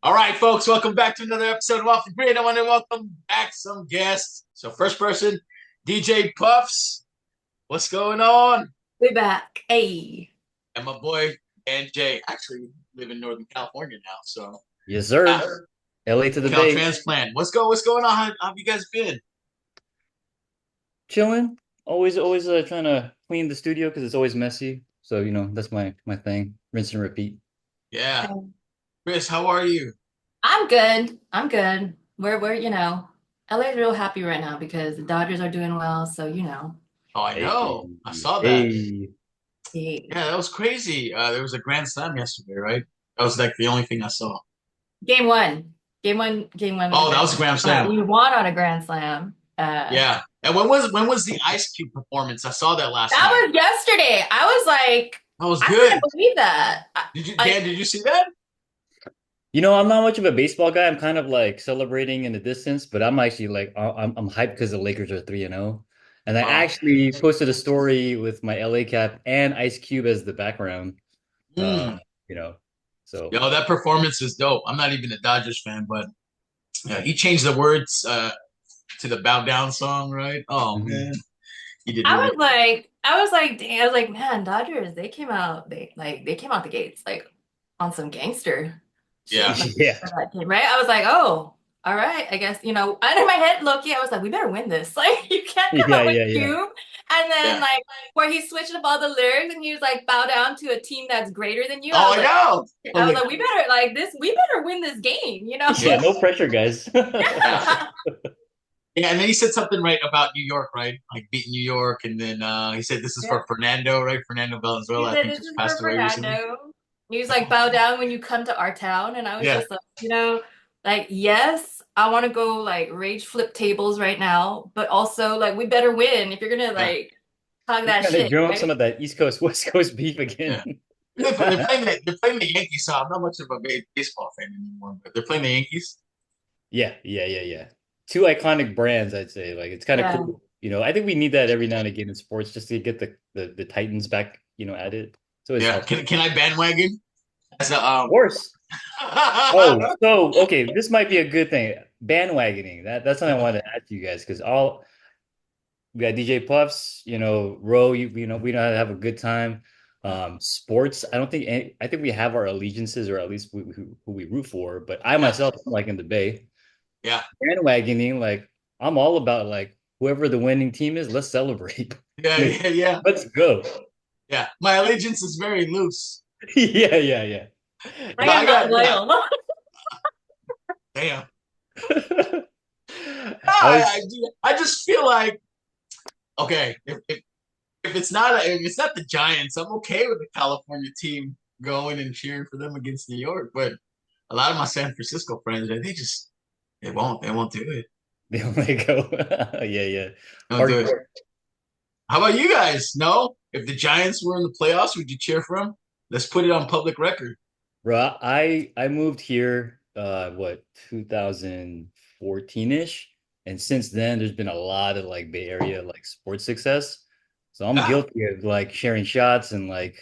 All right, folks, welcome back to another episode of Off the Grid. I want to welcome back some guests. So, first person, DJ Puffs. What's going on? We back. Hey. And my boy, NJ. Actually, live in Northern California now. So, Yes, sir. yeah, LA to the Cal Bay. transplant. What's going on? How have you guys been? Chilling. Always trying to clean the studio because it's always messy. So, that's my thing. Rinse and repeat. Yeah. Chris, how are you? I'm good. I'm good. We're LA's real happy right now because the Dodgers are doing well. So. Oh, I Hey, know. I saw that. hey. Hey. Yeah, that was crazy. There was a grand slam yesterday, right? That was like the only thing I saw. Game one. Game one was a Oh, that grand was a grand slam. slam. We won on a grand slam. Yeah. And when was the Ice Cube performance? I saw that last That night. was yesterday. I was like, That was I good. couldn't believe that. Dan, did you see that? I'm not much of a baseball guy. I'm kind of like celebrating in the distance, but I'm actually like I'm hyped because the Lakers are 3-0. And I Wow. actually posted a story with my LA cap and Ice Cube as the background. Uh, Mm. you know. So Yo, that performance is dope. I'm not even a Dodgers fan, but yeah, he changed the words to the Bow Down song, right? Oh mhm. man, he did I really was good. like, I was like, dang, I was like, man, Dodgers, they came out the gates like on some gangster Yeah. shit. Like Yeah. for that game, right? I was like, oh, all right, I guess, under my head, Loki, I was like, we better win this. Like, you can't come Yeah, out with yeah, yeah. Cube. And then Yeah. like where he switched up all the lyrics and he was like, bow down to a team that's greater than you. Oh, I know. I I was was like, like, we better win this game. Yeah, yeah, no pressure, guys. yeah, yeah. And then he said something right about New York, right? Like beating New York, and then he said this is Yeah. for Fernando, right? Fernando He Valenzuela, I said, think "This just is for passed away recently. Fernando." He was like, "Bow down when you come to our town," and I was Yeah. just like, like, yes, I want to go like rage flip tables right now, but also like we better win if you're gonna Yeah. like talk Just that trying to shit, drum up some right? of that East Coast, West Coast beef Yeah. again. They're playing the Yankees, so I'm not much of a baseball fan anymore, but they're playing the Yankees. Yeah. Two iconic brands, I'd say. Like it's kind of Yeah. cool. I think we need that every now and again in sports just to get the Titans back, at it. So it's Yeah. helpful. Can I bandwagon? As a Of course. Oh, so okay, this might be a good thing. Bandwagoning. That's what I wanted to ask you guys because all we got DJ Puffs, Ro, we know how to have a good time. Sports, I don't think I think we have our allegiances or at least who we root for, but I yeah. myself like in the Bay. Yeah. Bandwagoning, like I'm all about like whoever the winning team is, let's celebrate. Yeah. Like, Yeah. Yeah. let's go. Yeah. My allegiance is very loose. Yeah. I But am I not got yeah. loyal. Damn. I was I just feel like okay, if it's not the Giants, I'm okay with the California team going and cheering for them against New York. But a lot of my San Francisco friends, they won't do it. the only go. Yeah. They won't do it. Hardcore. How about you guys? No? If the Giants were in the playoffs, would you cheer for them? Let's put it on public record. Bro, I moved here what 2014-ish, and since then there's been a lot of like Bay Area like sports success. So I'm Yeah. guilty of like sharing shots and like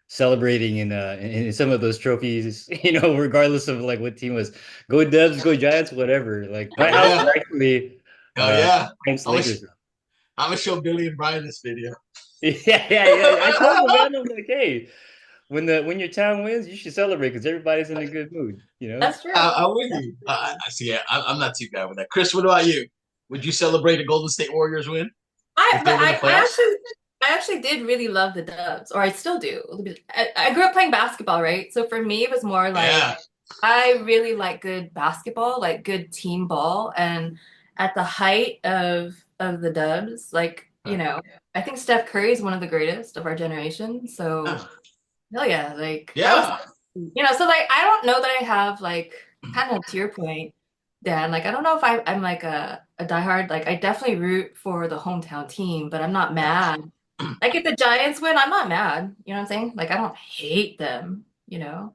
celebrating in some of those trophies, regardless of like what team was. Go Dubs, go Giants, whatever. Like my Oh house is yeah. actually Oh yeah. Giants I'm gonna, Lakers. I'm gonna show Billy and Brian this video. Yeah. I told the man, I'm like, hey, when your town wins, you should celebrate because everybody's in a good mood. That's true. I'm with you. I see. Yeah, I'm not too bad with that. Chris, what about you? Would you celebrate a Golden State Warriors win I if they but were in the playoffs? I actually did really love the Dubs, or I still do. I grew up playing basketball, right? So for me, it was more like Yeah. I really like good basketball, like good team ball. And at the height of the Dubs, like, I think Steph Curry is one of the greatest of our generation. So Yeah. hell yeah, like that was Yeah. so like I don't know that I have like kind of to your point, Dan, like I don't know if I'm like a diehard, like I definitely root for the hometown team, but I'm not mad. Like if the Giants win, I'm not mad. You know what I'm saying? Like I don't hate them.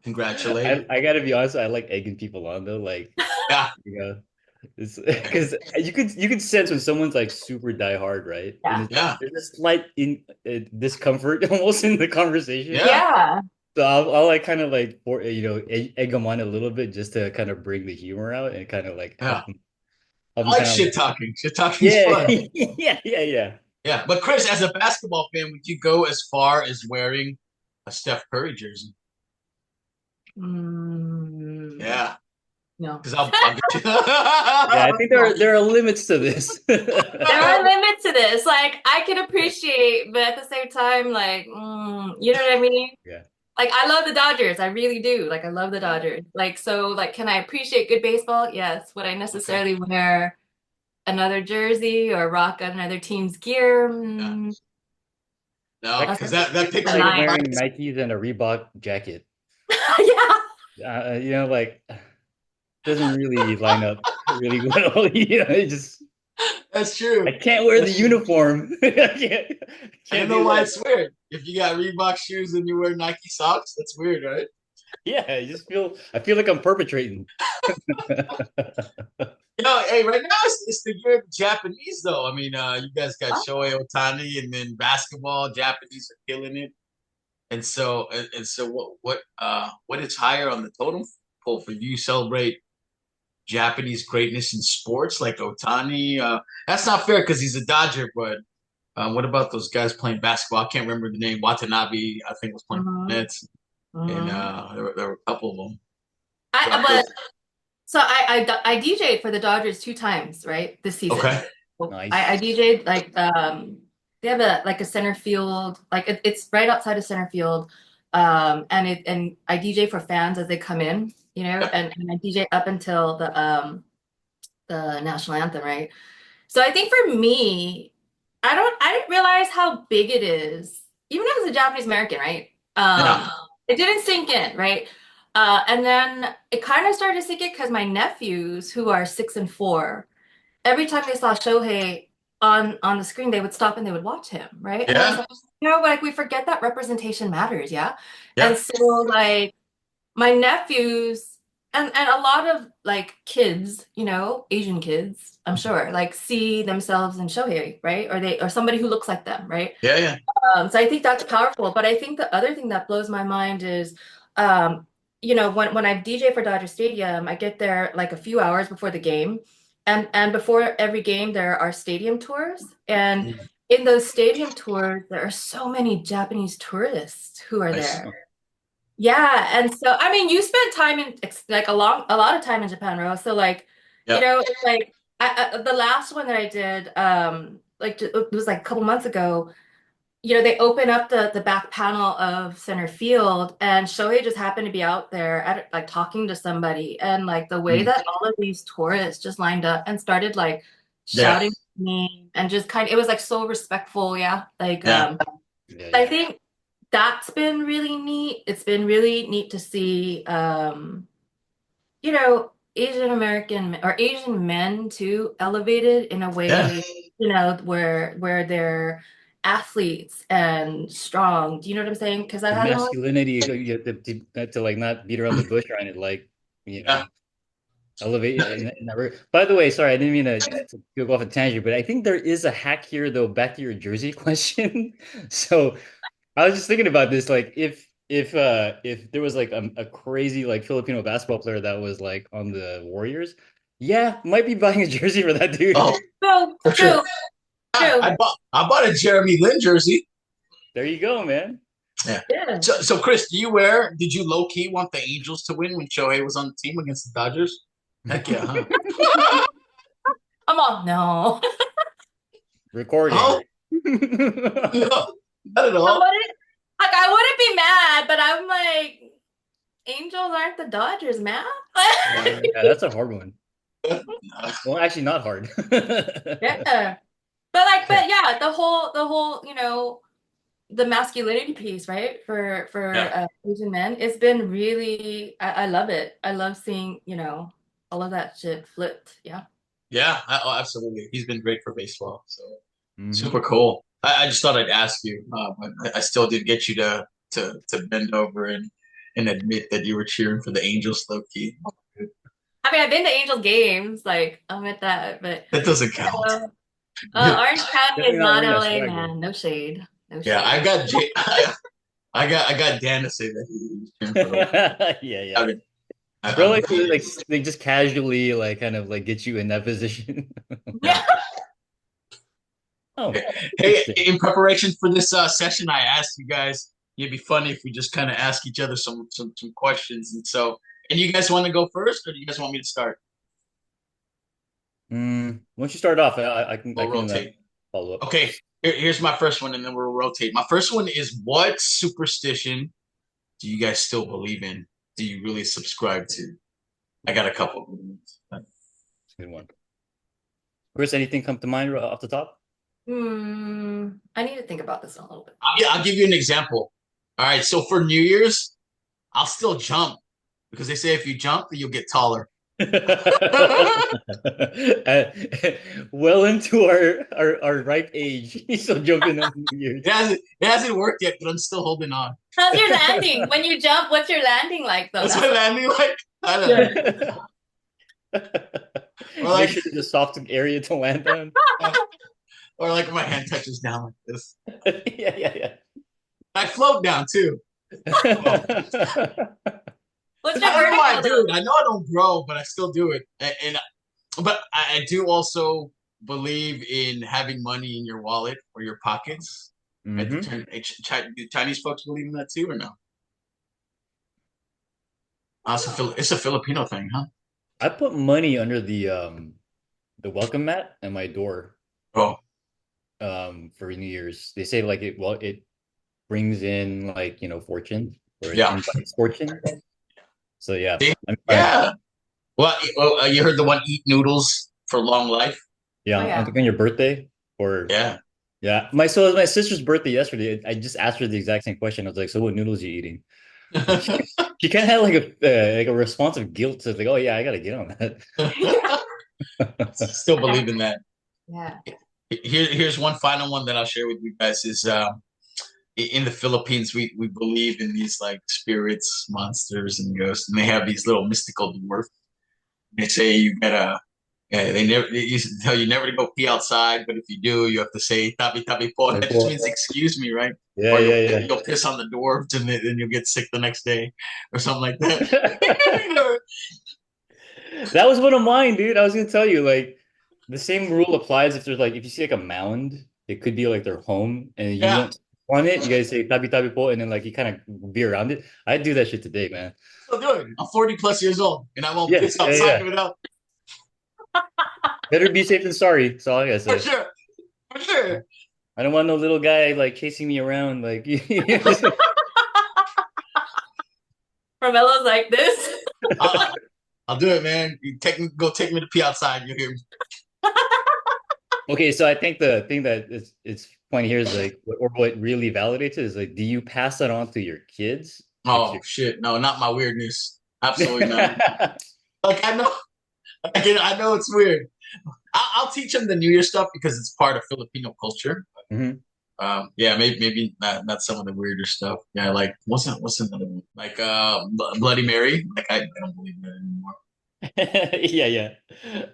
Congratulate. I gotta be honest, I like egging people on though. Like, Yeah. it's because you could sense when someone's like super diehard, right? And Yeah. it's, Yeah. there's a slight discomfort almost in the conversation. Yeah. Yeah. So I'll like kind of like egg them on a little bit just to kind of bring the humor out and kind of like Yeah, help I them like kind of shit talking. Shit talking's yeah fun. yeah. Yeah, but Chris, as a basketball fan, would you go as far as wearing a Steph Curry jersey? Mm, Yeah, no. because I'll get you. Yeah, I think there are limits to this. There are limits to this. Like, I can appreciate, but at the same time, like, you know what I mean? Yeah. Like, I love the Dodgers. I really do. Like, I love the Dodgers. Like, so, like, can I appreciate good baseball? Yes. Would I Okay. necessarily wear another jersey or rock another team's gear? Yeah. No, That That's because kind of that feels picture like denial. wearing Nikes and a Reebok jacket. Yeah. Like doesn't really line up really well. It just that's true. I can't wear the That's true. uniform. I don't Can't know do why that. it's weird. If you got Reebok shoes and you wear Nike socks, that's weird, right? Yeah, I feel like I'm perpetrating. Hey, right now it's the year of the Japanese, though. I mean, you guys got Shohei Ohtani, and then basketball, Japanese are killing it. And so what is higher on the totem pole for you? Celebrate Japanese greatness in sports like Ohtani. That's not fair because he's a Dodger, but what about those guys playing basketball? I can't remember the name. Watanabe, I think, was playing for the Mhm. Nets, and Mhm. there were a couple of them. I But but those, so I DJ'd for the Dodgers two times, right, this season. okay, I Nice. DJ'd like they have a center field, like it's right outside of center field. And I DJ for fans as they come in, and I DJ up until the national anthem, right? So I think for me, I didn't realize how big it is, even as a Japanese American, right? yeah, It didn't sink in, right? And then it kind of started to sink in because my nephews, who are 6 and 4, every time they saw Shohei on the screen, they would stop and they would watch him, right? And I was yeah, like, like we forget that representation matters, yeah. And yeah, so like my nephews and a lot of like kids, Asian kids, I'm sure, like see themselves in Shohei, right? Or somebody who looks like them, right? yeah, yeah, So I think that's powerful. But I think the other thing that blows my mind is, um, when I DJ for Dodger Stadium, I get there like a few hours before the game, and before every game there are stadium tours, and Mm, in those stadium tours there are so many Japanese tourists who are nice, there. Yeah, and so I mean, you spent time in like a lot of time in Japan, Rose. So like, yeah, it's like the last one that I did, like it was like a couple months ago. They open up the back panel of center field, and Shohei just happened to be out there at like talking to somebody, and like the way mm, that all of these tourists just lined up and started like yeah, shouting at me and just it was like so respectful, yeah. Like yeah, Yeah, I yeah. think that's been really neat. It's been really neat to see Asian American or Asian men too elevated in a yeah, way, where they're athletes and strong. Do you know what I'm saying? Because that The hasn't always. masculinity you have to like not beat around the bush on it, like you yeah. know, elevate in that By the way, sorry, I didn't mean to go off a tangent, but I think there is a hack here though, back to your jersey question. So I was just thinking about this, like if there was like a crazy like Filipino basketball player that was like on the Warriors, yeah, might be buying a jersey for that Oh, dude. True, for sure. true, true. I bought a Jeremy Lin jersey. There you go, man. Yeah. Yeah. So Chris, did you low key want the Angels to win when Shohei was on the team against the Dodgers? Heck yeah, huh? I'm all no. Recording. Oh, no, not at all. I wouldn't be mad, but I'm like, Angels aren't the Dodgers, man. Yeah, that's a hard one. No. Well, actually, not hard. Yeah. But yeah, the whole, the masculinity piece, right? For Yeah, Asian men, it's been really, I love it. I love seeing, all of that shit flipped. Yeah. yeah, absolutely. He's been great for baseball. So hmm super cool. I just thought I'd ask you, but I still did get you to bend over and admit that you were cheering for the Angels low key. I mean, I've been to Angel games, like I'll admit that, but That doesn't count. uh, Orange County Definitely is not not wearing that LA, swag though. man. No shade. No Yeah, shade. I got Dan to say that he's cheering for the. Yeah, yeah. I mean, Bro, I'm like they just casually like kind of like get you in that position. yeah. Oh, Hey, interesting. in preparation for this session, I asked you guys. It'd be funny if we just kind of ask each other some questions, and so. And you guys want to go first, or do you guys want me to start? Once you start off, I We'll can rotate. follow up. Okay, here's my first one, and then we'll rotate. My first one is what superstition do you guys still believe in? Do you really subscribe to? I got a couple. Good one. Chris, anything come to mind off the top? I need to think about this a little bit. I'll give you an example. All right, so for New Year's, I'll still jump because they say if you jump, you'll get taller. Uh, well into our ripe age, he's still jumping on New Year's. It hasn't worked yet, but I'm still holding on. How's your landing? When you jump, what's your landing like though? What's my landing like? I don't know. Or Make like, sure there's a soft area to land on. or like my hand touches down like this. Yeah, yeah, I float down too. Oh. What's I your don't know why I vertical do though? it. I know I don't grow, but I still do it. But I do also believe in having money in your wallet or your pockets. Hmm. Do Chinese folks believe in that too, or no? It's a Filipino thing, huh? I put money under the welcome mat at my door Oh, for New Year's. They say like it brings in like fortune or it yeah. invites fortune. So yeah, See? I mean, Yeah. Well, you heard the one eat noodles for long life? yeah, Oh I yeah. think on your birthday or Yeah. yeah, so it was my sister's birthday yesterday. I just asked her the exact same question. I was like, "So what noodles are you eating?" And she kind of had like a response of guilt. So it's like, "Oh yeah, I gotta get on that." Still believe in that. Yeah. Here's one final one that I'll share with you guys is in the Philippines we believe in these like spirits, monsters, and ghosts, and they have these little mystical dwarfs. They say you gotta they used to tell you never to go pee outside, but if you do, you have to say "tabi tabi po." Like, That just well, means excuse me, right? yeah, Or yeah, you'll piss on the dwarves, and then you'll get sick the next day, or something like that. yeah. You know, That was one of mine, dude. I was gonna tell you, like, the same rule applies if there's like if you see like a mound, it could be like their home, and you yeah, don't want it. You guys say tabi tabi po, and then like you kind of be around it. I do that shit today, man. still do it. I'm 40 plus years old, and I won't Yeah, piss yeah, outside yeah. without Better be safe than sorry. That's all I gotta for say. sure, for sure. I don't want no little guy like chasing me around. Like, Carmelo's like this. I'll, I'll do it, man. Go take me to pee outside. You hear me? okay. So I think the thing that is it's point here is like, or what really validates it is like, do you pass that on to your kids? Like, Oh shit, no, not my weirdness. Absolutely not. to Like I know it's weird. I'll teach them the New Year stuff because it's part of Filipino culture. Mhm. Yeah, maybe not some of the weirder stuff. Yeah, like what's another one? Like Bloody Mary. Like I don't believe that anymore. Yeah, yeah.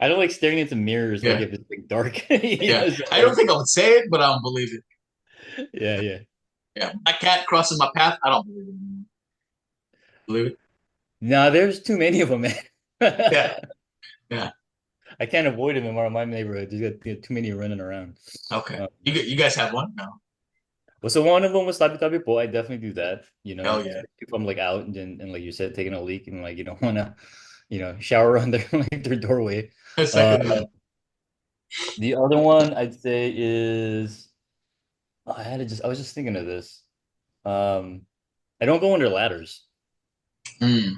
I don't like staring into mirrors like Yeah, if it's like dark. yeah. It's I don't like, think I would say it, but I don't believe it. yeah, yeah. Yeah, my cat crossing my path. I don't believe it anymore. Believe it? No, there's too many of them, man. Yeah, yeah. I can't avoid them in my neighborhood. There's too many running around. Okay. Uh, You guys have one? No. well, so one of them was tabi tabi po. I definitely do that. Hell yeah. Especially if I'm like out and like you said, taking a leak and like you don't want to, shower on their like their doorway. Uh, Second one. the other one I'd say is I was just thinking of this. Um, I don't go under ladders. Mm.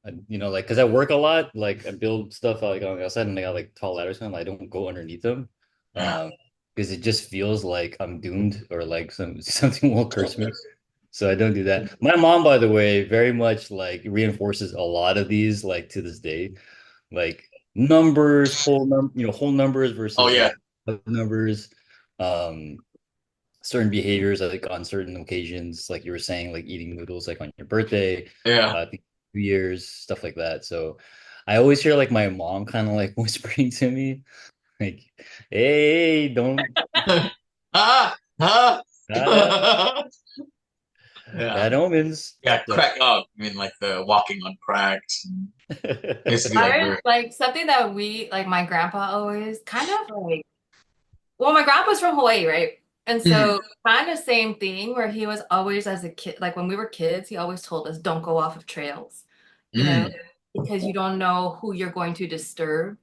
Like because I work a lot, like I build stuff like on the outside and I got like tall ladders and I don't go underneath them. Yeah. Because it just feels like I'm doomed or like something will curse me. So I don't do that. My mom, by the way, very much like reinforces a lot of these like to this day. Like numbers, whole numbers Oh versus yeah. like numbers. Um, certain behaviors like on certain occasions, like you were saying, like eating noodles like on your birthday, Yeah. I think New Year's, stuff like that. So I always hear like my mom kind of like whispering to me, like, "Hey, don't." ah, ah. Uh, Yeah. Bad omens. Yeah, So, crack up. I mean, like the walking on cracks. And it used to be like I weird. like something that we like my grandpa always kind of like well, my grandpa's from Hawaii, right? And Mm, so kind of same thing where he was always as a kid, like when we were kids, he always told us don't go off of trails, you know, mm. because you don't know who you're going to disturb,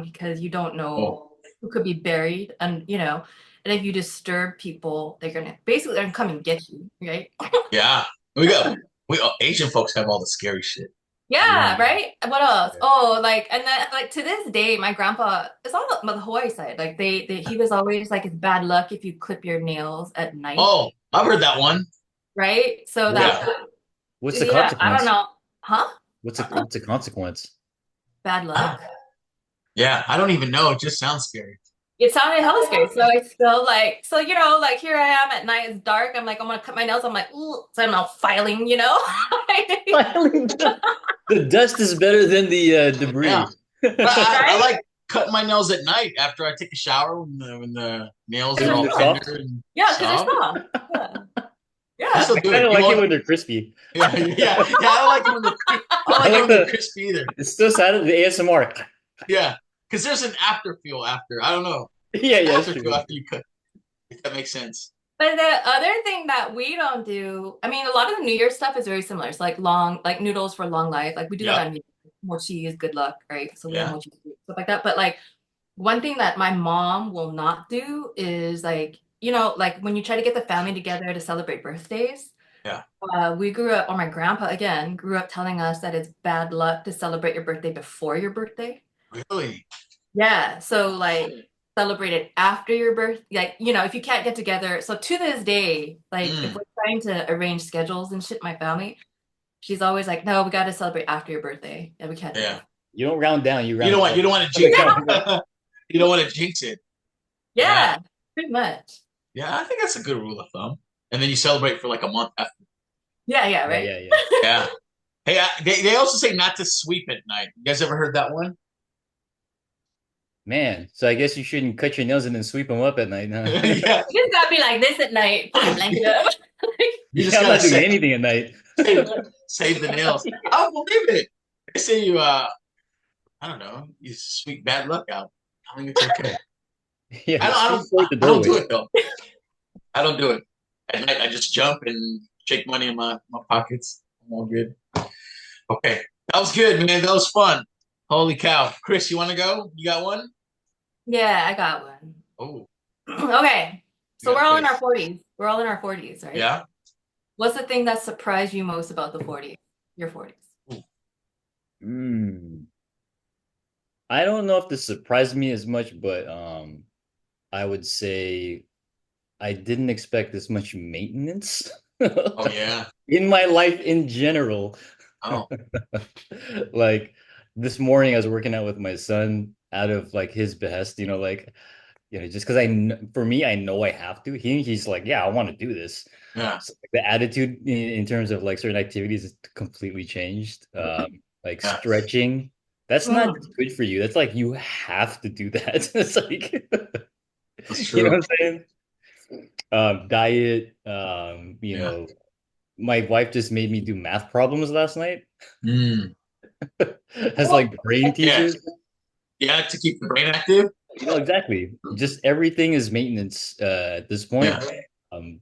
because you don't Oh, know who could be buried, and and if you disturb people, they're gonna basically they're gonna come and get you, right? yeah. We Asian folks have all the scary shit. Yeah, mm. right. What else? Oh, like, and then like to this day, my grandpa is on the Hawaii side. Like he was always like, it's bad luck if you clip your nails at night, Oh, I've heard that one. right? So What, that, Yeah, what's the yeah, I don't consequence? know, huh? What's the consequence? Bad luck. yeah. I don't even know. It just sounds scary. It sounded hella scary. So I still like, so like here I am at night. It's dark. I'm like, I'm gonna cut my nails. I'm like, ooh, so I'm out filing, Finally, the dust is better than the Yeah, debris. but I right? like cutting my nails at night after I take a shower when the nails Because are Because all they're they're tender soft. and yeah, because they're soft. soft. Yeah, I yeah. still I do kind it. of You like it want? when they're crispy. Yeah, yeah, yeah. I don't like it when I don't I like it like when they're the. crispy either. It's still sad the ASMR. Yeah, because there's an after feel after. I don't know. Yeah, There's an yeah, that's after feel true. after you cut. If that makes sense. But the other thing that we don't do, I mean, a lot of the New Year stuff is very similar. It's like like noodles for long life. Like we do that Yep. on New Year. Mochi is good luck, right? So we have Yeah. mochi stuff like that. But like one thing that my mom will not do is like, like when you try to get the family together to celebrate birthdays. Yeah. We grew up, or my grandpa again grew up telling us that it's bad luck to celebrate your birthday before your birthday. Really? Yeah, so like celebrate it after your birth, like if you can't get together. So to this day, like if Mm. we're trying to arrange schedules and shit, my family, she's always like, "No, we got to celebrate after your birthday. Yeah, we can't do Yeah. that." You don't round down, you You round don't want up. you don't want to jinx. Yeah. You don't want to jinx it. Yeah. Yeah, pretty much. Yeah. I think that's a good rule of thumb. And then you celebrate for like a month after. Yeah, yeah, Yeah, right. yeah, yeah. Yeah. Hey, they also say not to sweep at night. You guys ever heard that one? Man, so I guess you shouldn't cut your nails and then sweep them up at night, huh? Yeah. You just gotta be like this at night. Put your blanket up. You just Yeah, I'm gotta not doing anything at night. save the nails. I don't believe it. They say you I don't know, you sweep bad luck out. I think it's okay. Yeah, I sweep don't toward the I don't do doorway. it though. I don't do it. At night I just jump and shake money in my pockets. I'm all good. Okay. That was good, man. That was fun. Holy cow. Chris, you wanna go? You got one? Yeah, I got one. Oh, Okay, you so got we're a all in our face. 40s. We're all in our 40s, right? Yeah? What's the thing that surprised you most about the 40s? Your 40s. Hmm. I don't know if this surprised me as much, but I would say I didn't expect this much maintenance Oh yeah. in my life in general. Oh. Like this morning, I was working out with my son out of like his behest, just because for me, I know I have to. He's like, yeah, I want to do this. Yeah. So, like, the attitude in terms of like certain activities is completely changed. Like Yeah. stretching, that's not Mm, just good for you. That's like you have to do that. It's like, That's you know true. what I'm saying? Diet, Yeah. my wife just made me do math problems last night Mm. as like brain Yeah. teasers. Yeah, to keep the brain active. Exactly. Just everything is maintenance at this point. Yeah. Um,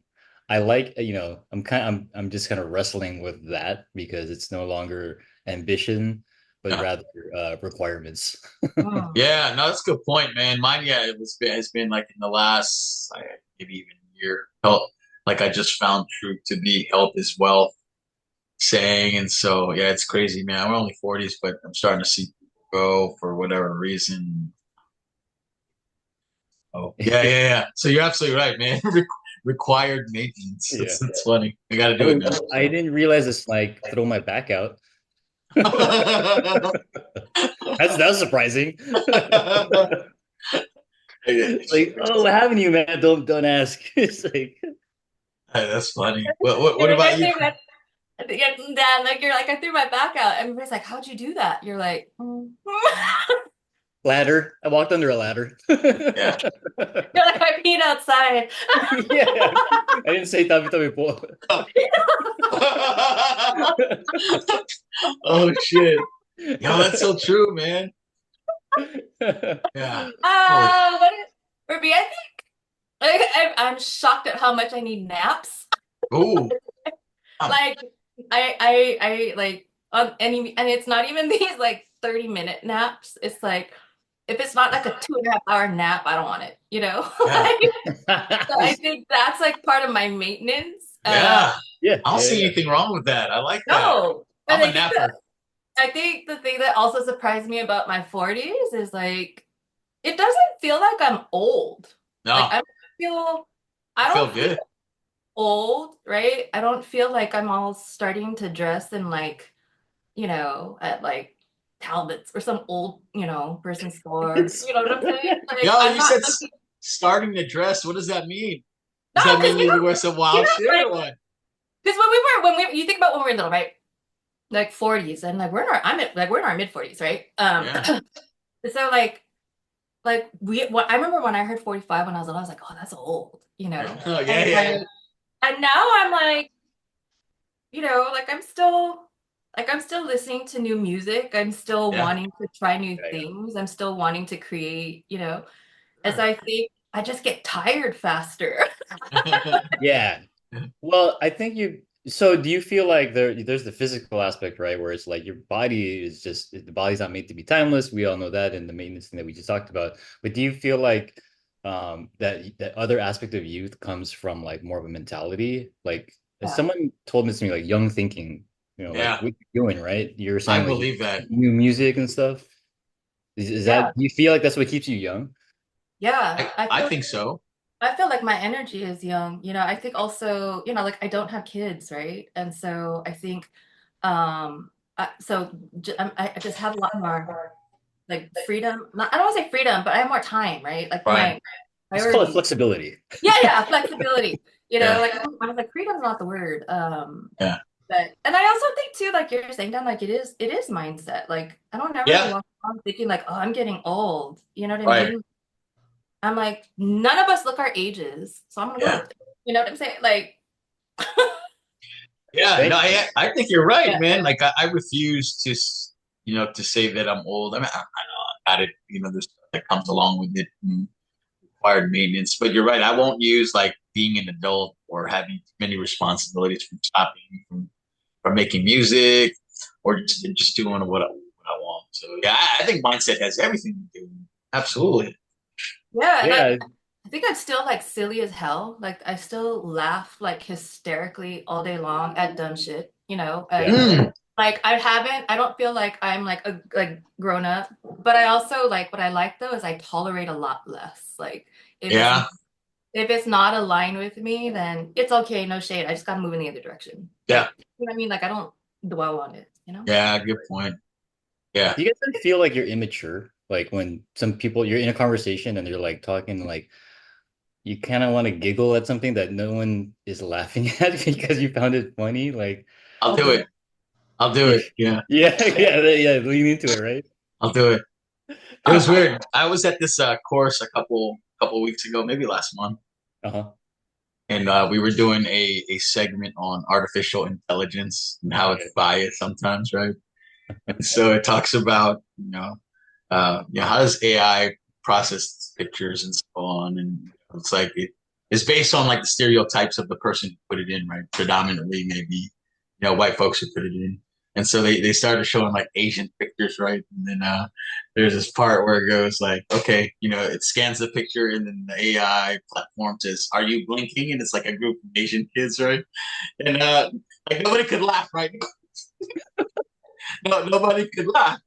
I like, I'm just kind of wrestling with that because it's no longer ambition, but Yeah. rather requirements. mm. Yeah, no, that's a good point, man. Mine, yeah, has been like in the last maybe even year. Health, like I just found true to be health is wealth saying, and so yeah, it's crazy, man. We're only 40s, but I'm starting to see people go for whatever reason. Oh, yeah, yeah, yeah. So you're absolutely right, man. Required maintenance. Yeah. That's funny. I got to do it Oh, now. I didn't realize it's like throw my back out. That's surprising. It's like, oh, what happened to you, man? Don't ask. It's like, That's funny. What You're like, about I you? think that, yeah, Dad, like you're like, I threw my back out. Everybody's like, how'd you do that? You're like, Ladder. I walked under a ladder. Yeah. You're like, I peed outside. Yeah. I didn't say tabi-tabi po. Oh shit. Yo, that's so true, man. Yeah. Holy. For me, I think I'm shocked at how much I need naps. Ooh. Like I like and it's not even these like 30-minute naps. It's like if it's not like a 2.5 hour nap, I don't want it, you know? Yeah. So I think that's like part of my maintenance. Yeah. Yeah. I don't Yeah, see yeah. anything wrong with that. I like that. No, but I'm a napper. I think the thing that also surprised me about my 40s is like it doesn't feel like I'm old. Like No, I I feel don't feel good. old, right? I don't feel like I'm all starting to dress in like, at like Talbot's or some old, person store. It's You know what I'm saying? Like Yo, I'm you not said looking. starting to dress. What does that mean? No, Does that because mean you wear some wild shit like or what? because you think about when we were little, right? Like 40s and like we're in our mid 40s, right? Yeah. So I remember when I heard 45 when I was little, I was like, oh, that's old, Oh, And yeah, yeah, like and now I'm like, like I'm still listening to new music. I'm still yeah. wanting to try new yeah, things. I'm still wanting to create, as Yeah. I think I just get tired faster. yeah. Well, I think so do you feel like there's the physical aspect, right? Where it's like your body is just the body's not made to be timeless. We all know that in the maintenance thing that we just talked about. But do you feel like that other aspect of youth comes from like more of a mentality? Like as Yeah. someone told this to me, like young thinking, like Yeah, what you're doing, right? You're I saying like believe that. new music and stuff. Is Yeah. that do you feel like that's what keeps you young? Yeah. I think so. I feel like my energy is young. I think also, like I don't have kids, right? And so I think I just have a lot more like freedom. I don't want to say freedom, but I have more time, right? Like Right. my Let's call it priorities. flexibility. Yeah, flexibility. Yeah. Like I was like, freedom's not the word. Yeah. And I also think too, like you're saying, Dan, like it is mindset. Like I don't ever Yeah. walk around thinking like, oh, I'm getting old. You know what I Right. mean? I'm like, none of us look our ages, so I'm gonna go Yeah. with it. You know what I'm saying? Like, Yeah. No, Thank I think you're right, yeah, man. Like I refuse to, to say that I'm old. I mean, I know I got it. There's stuff that comes along with it, and required maintenance. But you're right. I won't use like being an adult or having many responsibilities from stopping from making music or just doing what I want. So yeah, I think mindset has everything to do. Absolutely. yeah. And yeah. I think I'm still like silly as hell. Like I still laugh like hysterically all day long at dumb shit. And Yeah. Mm, like I don't feel like I'm like a like grown up, but I also like what I like though is I tolerate a lot less. Like if it's yeah. if it's not aligned with me, then it's okay, no shade. I just gotta move in the other direction. Yeah. Like, you know what I mean? Like I don't dwell on it. Yeah. Good point. Yeah. Do you guys ever feel like you're immature? Like when some people you're in a conversation and they're like talking like you kind of want to giggle at something that no one is laughing at because you found it funny. Like, I'll do Yeah. it. I'll do yeah, it. Yeah. yeah, lean into it, right? I'll do it. It was weird. I was at this course a couple weeks ago, maybe last month, Uh-huh. and we were doing a segment on artificial intelligence and how it's biased sometimes, right? And so it talks about how does AI process pictures and so on, and it's like it's based on like the stereotypes of the person who put it in, right? Predominantly, maybe white folks who put it in. And so they started showing like Asian pictures, right? And then there's this part where it goes like, okay, it scans the picture and then the AI platform says, "Are you blinking?" And it's like a group of Asian kids, right? And like nobody could laugh, right? No, nobody could laugh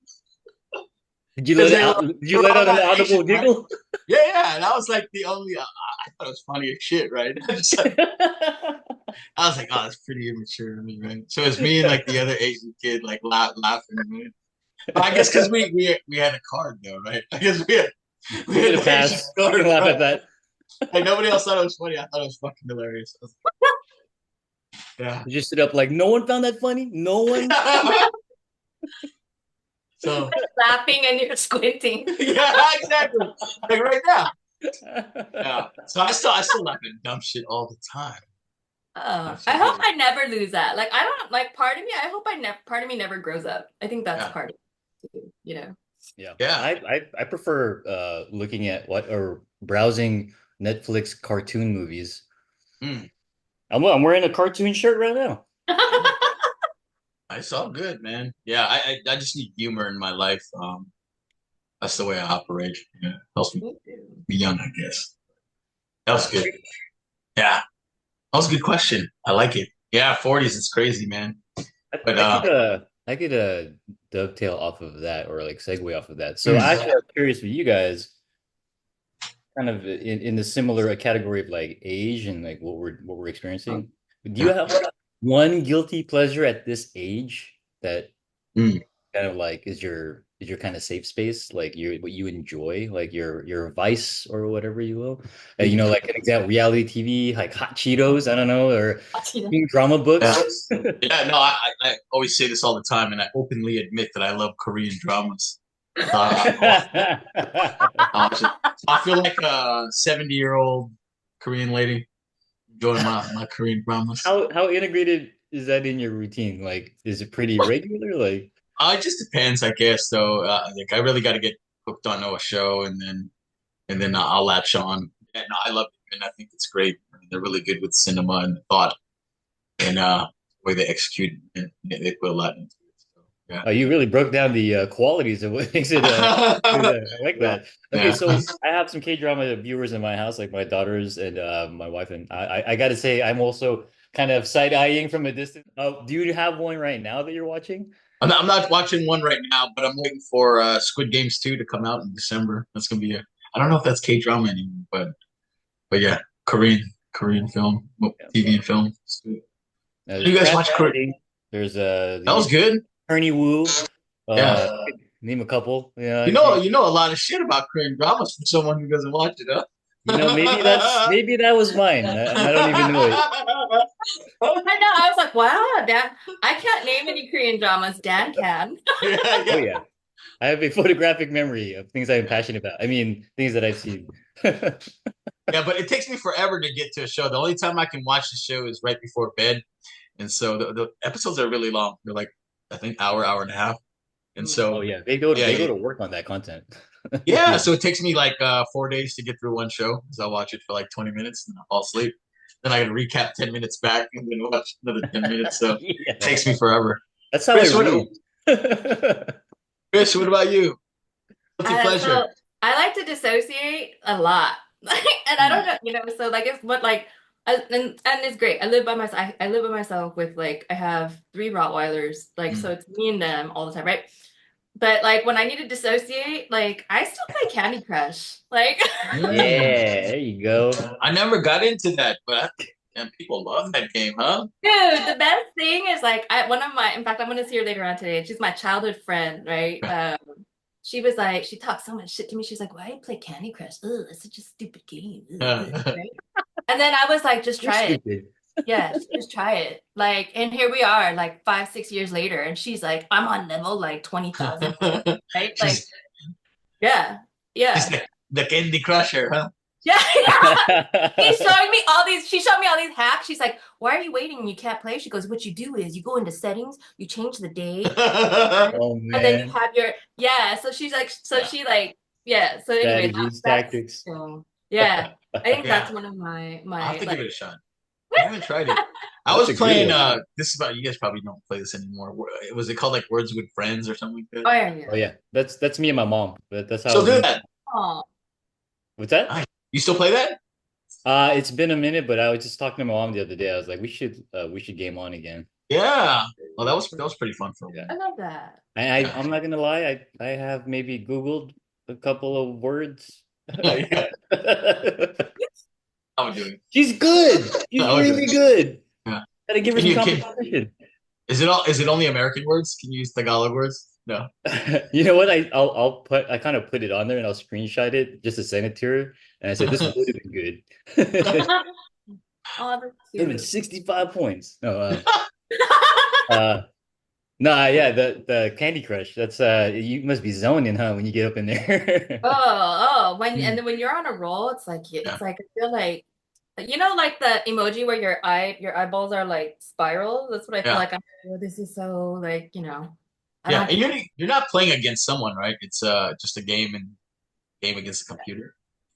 Did you because let it out? Did they you were let all out an not audible Asian, right? giggle? Yeah, yeah. And I was like the only. I thought it was funny as shit, right? I was like, oh, that's pretty immature of me, right? So it's me and like the other Asian kid like laughing, right? But I guess because we had a card though, right? I guess we You had get a the Asian pass. You card, can laugh right? at that. Like nobody else thought it was funny. I thought it was fucking hilarious. I was like, You just stood up like, no one found that funny? No one? yeah. So Laughing and you're squinting. yeah, exactly. Like right now. Yeah. So I still laugh at dumb shit all the time. Dumb Oh, I shit. hope I never lose that. Like I don't like part of me. I hope I never part of me never grows up. I think that's Yeah. part of it too, you know. Yeah. Yeah. I prefer looking at what or browsing Netflix cartoon movies. Mm. I'm wearing a cartoon shirt right now. It's all good, man. Yeah, I just need humor in my life. That's the way I operate. Yeah, helps me Me too. be young, I guess. That was good. Yeah, that was a good question. I like it. Yeah, 40s is crazy, man. But I could dovetail off of that or like segue off of that. So mm, actually, I'm curious with you guys, kind of in the similar category of like age and like what we're experiencing. Do you yeah. have one guilty pleasure at this age that Mm. kind of like is your kind of safe space, like what you enjoy, like your vice or whatever you will, you know, like an example, reality TV, like hot Cheetos, I don't know, or reading drama Yeah. books. Yeah, no, I always say this all the time, and I openly admit that I love Korean dramas. I feel like a 70-year-old Korean lady enjoying my Korean dramas. How integrated is that in your routine? Like, is it pretty regular? Like, It just depends, I guess. Though, like I really got to get hooked on a show, and then I'll latch on. And I love it, and I think it's great. I mean, they're really good with cinema and the thought and the way they execute it. They put a lot into it. So, yeah. you really broke down the qualities of what makes it. I like Yeah. that. Okay, Yeah. so I have some K-drama viewers in my house, like my daughters and my wife, and I got to say, I'm also kind of side-eyeing from a distance. Do you have one right now that you're watching? I'm not watching one right now, but I'm waiting for Squid Games 2 to come out in December. That's gonna be a. I don't know if that's K drama anymore, but yeah, Korean film, Yeah. TV and film. There's You guys Crash watch Korean? Landing. There's That was the good. Ernie Wu. Yeah. Name a couple. Yeah, You know a lot of shit about Korean dramas from someone who doesn't watch it, huh? maybe that was mine, and I don't even know it. I know. I was like, wow, Dan. I can't name any Korean dramas. Dan can. Yeah, Oh yeah. yeah, I have a photographic memory of things I'm passionate about. I mean, things that I've seen. Yeah, but it takes me forever to get to a show. The only time I can watch the show is right before bed, and so the episodes are really long. They're like I think hour and a half, and Oh so yeah, yeah, they go yeah, to work on that content. yeah. So it takes me like 4 days to get through one show because I'll watch it for like 20 minutes and I'll fall asleep. Then I gotta recap 10 minutes back and then watch another 10 minutes. So it Yeah, takes me forever. that's how I Chris, read. Chris, what about you? Guilty pleasure. So I like to dissociate a lot. And I don't know, you know, so like if what like and it's great. I live by myself. I live by myself with like I have three Rottweilers, like so Mm. it's me and them all the time, right? But like when I need to dissociate, like I still play Candy Crush. Like Mm. Yeah, there you go. I never got into that, but and people love that game, huh? dude, the best thing is like one of my in fact I'm gonna see her later on today. She's my childhood friend, right? She was like, she talked so much shit to me. She's like, why do you play Candy Crush? Ugh, it's such a stupid game. Ugh, right? And then I was like, just You're try it. stupid. Yes, just try it. Like, and here we are, like 5, 6 years later, and she's like, I'm on level like 20,000, right? Like, she's yeah, she's yeah, the Candy Crusher, huh? yeah. She showed me all these hacks. She's like, why are you waiting? You can't play. She goes, what you do is you go into settings, you change the day, Oh and then you man, have your yeah. So she's like, so she like yeah. So anyway, strategies, that's tactics. so yeah. I think Yeah, that's one of my I'll have to like give it a shot. I haven't tried it. I That's was a good playing. one. This is about you guys probably don't play this anymore. Was it called like Words with Friends or something like oh that? yeah, Oh yeah. yeah, that's me and my mom. That's Still how do we. that? Oh, What's that? Nice. You still play that? It's been a minute, but I was just talking to my mom the other day. I was like, we should game on again. Yeah. Well, that was pretty fun for Yeah. me. I love that. Yeah. I'm not gonna lie. I have maybe Googled a couple of words. Yeah. I would do it. She's good. She's I would do really it. good. Yeah. Gotta give her Can some you can competition. is it only American words? Can you use Tagalog words? No. You know what? I kind of put it on there and I'll screenshot it just to send it to her. And I said this would have been good. It Oh, that's would have been cute. 65 points. No, uh, Nah, yeah, the Candy Crush. That's you must be zoning, huh, when you get up in there. When and Hmm. then when you're on a roll, Yeah, it's like I feel like like the emoji where your eyeballs are like spirals. That's what I feel yeah, like. This is so like I don't yeah. have And to. you're not playing against someone, right? It's just a game and game against the computer.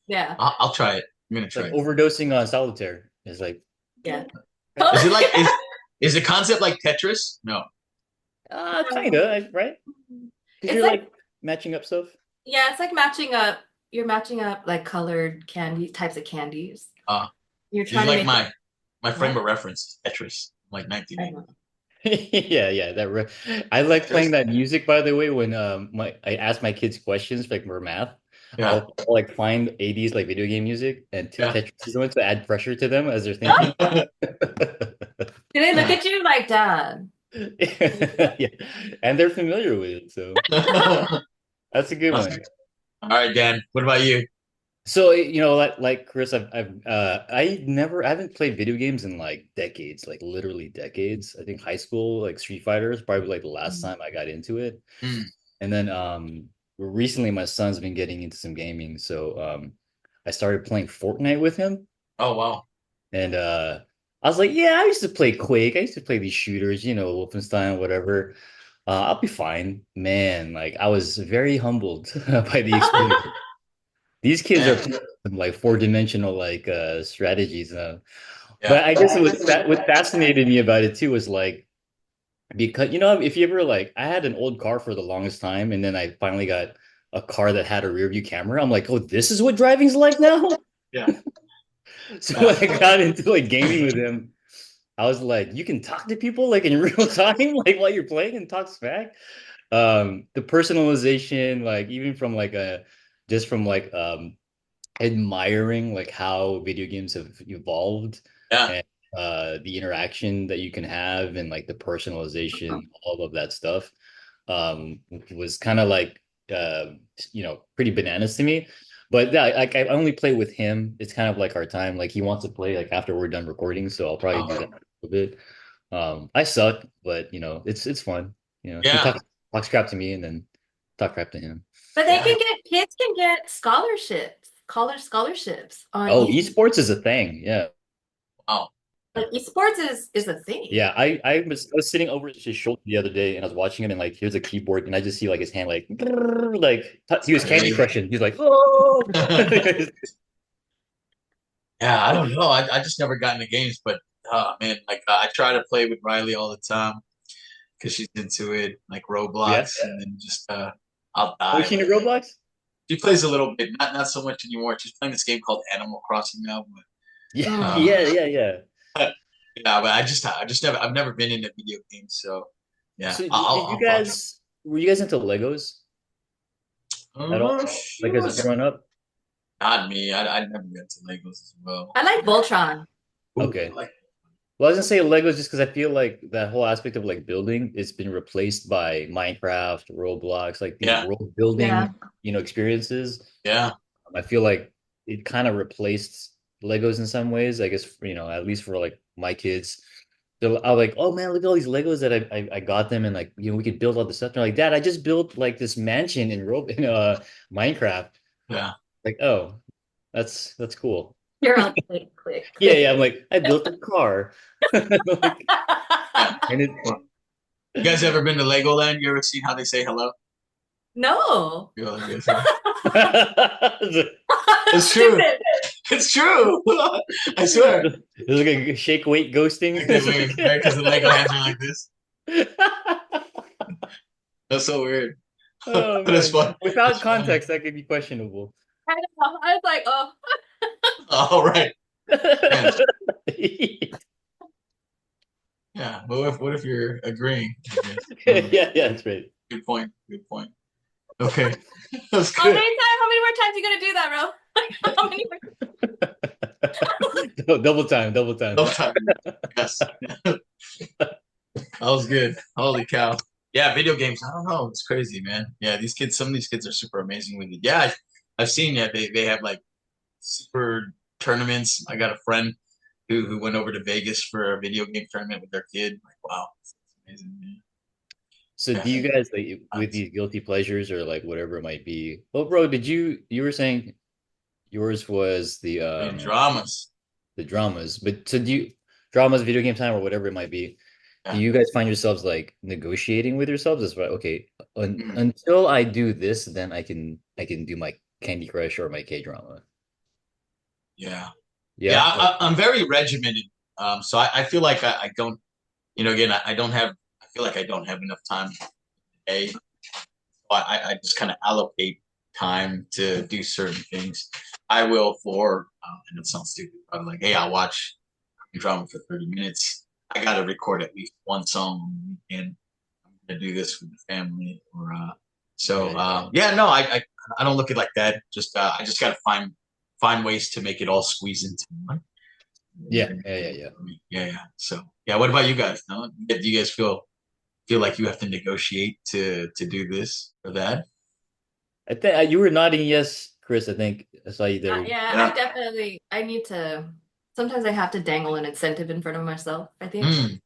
Yeah, I'll try it. I'm gonna It's try like it. overdosing on solitaire. It's like yeah. Is it like is the concept like Tetris? No. kind of, right? Because It's you're like like matching up stuff. yeah, it's like matching up. You're matching up like colored candy types of candies. Uh, You're you trying to like make it. my frame What? of reference, Tetris, like I 1980. don't know. Yeah, yeah, I like Tetris? playing that music by the way when my I ask my kids questions like for math. Yeah, I'll like find 80s like video game music and yeah. Tetris is the one to add pressure to them as they're thinking. Do they look at you like dad? Yeah. And they're familiar with it, so that's a good Awesome. one. All right, Dan. What about you? So, like Chris, I haven't played video games in like decades, like literally decades. I think high school, like Street Fighter is probably like the last time I got into it. Hmm. And then recently my son's been getting into some gaming, so I started playing Fortnite with him. Oh wow. And I was like, yeah, I used to play Quake. I used to play these shooters, Wolfenstein, whatever. I'll be fine. Man, like I was very humbled by the experience. These kids are Man. playing some, like four-dimensional like strategies. Yeah. But I guess what fascinated me about it too was like because if you ever like I had an old car for the longest time and then I finally got a car that had a rear view camera. I'm like, oh, this is what driving's like now. Yeah. So Yeah. when I got into like gaming with him, I was like, you can talk to people like in real time, like while you're playing and talk smack. The personalization, like even from like a just from like admiring like how video games have evolved Yeah. and the interaction that you can have and like the personalization, all of that stuff was kind of like uh, pretty bananas to me. But yeah, like I only play with him. It's kind of like our time. Like he wants to play like after we're done recording, so I'll probably do that Oh. a little bit. I suck, but it's fun. He Yeah. talks crap to me and then talk crap to him. But Yeah. kids can get scholarships, college scholarships on Oh, e esports is a thing. Yeah. Wow. like esports is a thing. Yeah, I was sitting over his shoulder the other day and I was watching him and like here's a keyboard and I just see like his hand like like he was Candy Crazy. Crushing. He's like, oh Yeah, I don't know. I just never got into games, but man, like I try to play with Riley all the time because she's into it, like yeah. Roblox, and then just I'll Oh, die. you seen Like the Roblox? she plays a little bit, not so much anymore. She's playing this game called Animal Crossing now, Yeah, but Oh. yeah. yeah, but I just never I've never been into video games, so yeah, So did you I'll try. guys were you guys into Legos at all? Like as Shoot. growing up? Not me. I never got into Legos as well. I like Voltron. Ooh, I Okay. like Well, I was gonna say Legos just because I feel like that whole aspect of like building it's been replaced by Minecraft, Roblox, like these yeah, world Yeah. building, experiences. yeah, I feel like it kind of replaced Legos in some ways. I guess at least for like my kids, I'm like, oh man, look at all these Legos that I got them, and like we could build all this stuff. They're like, Dad, I just built like this mansion in Minecraft. yeah. Like, oh, that's cool. You're on click, click, Yeah, click. yeah. I'm like, I built a car, like, Yeah. and it. Well, you guys ever been to Legoland? You ever seen how they say hello? No. It's true. Stupid. It's true. I swear. It's like a shake weight ghosting. Like they wave, right? Because the Lego hands are like this. That's so weird. Oh But it's man. fun. Without It's funny. context, that could be questionable. I know. I was like, oh. All right. Man. Yeah. What if you're agreeing? I guess. Yeah, that's right. Good point. Good point. Okay. That's How many good. times? How many more times you gonna do that, bro? How many Double time, double time. No time. Yes. That was good. Holy cow. Yeah, video games. I don't know. It's crazy, man. Yeah, these kids, some of these kids are super amazing with it. Yeah, I've seen that they have like super tournaments. I got a friend who went over to Vegas for a video game tournament with their kid. Like, wow, it's amazing, man. So do Yes. you guys like with these guilty pleasures or like whatever it might be? Well, bro, did you were saying yours was The dramas. the dramas, but so do you dramas, video game time, or whatever it might be? Do Yeah. you guys find yourselves like negotiating with yourselves? It's like, okay, Mhm. until I do this, then I can do my Candy Crush or my K drama. Yeah. Yeah. Yeah. I'm very regimented. So I feel like I don't, again, I don't have, I feel like I don't have enough time today. So I just kind of allocate time to do certain things. I will and it sounds stupid, but I'm like, hey, I'll watch drama for 30 minutes. I got to record at least one song on the weekend. I'm going to do this with the family. Yeah, no, I don't look at it like that. I just got to find ways to make it all squeeze into one. Yeah. Yeah. So, yeah, what about you guys? No? Do you guys feel like you have to negotiate to do this or that? I think you were nodding yes, Chris. I think I saw you there. Yeah, Yeah. I need to, sometimes I have to dangle an incentive in front of myself, I think. Mm,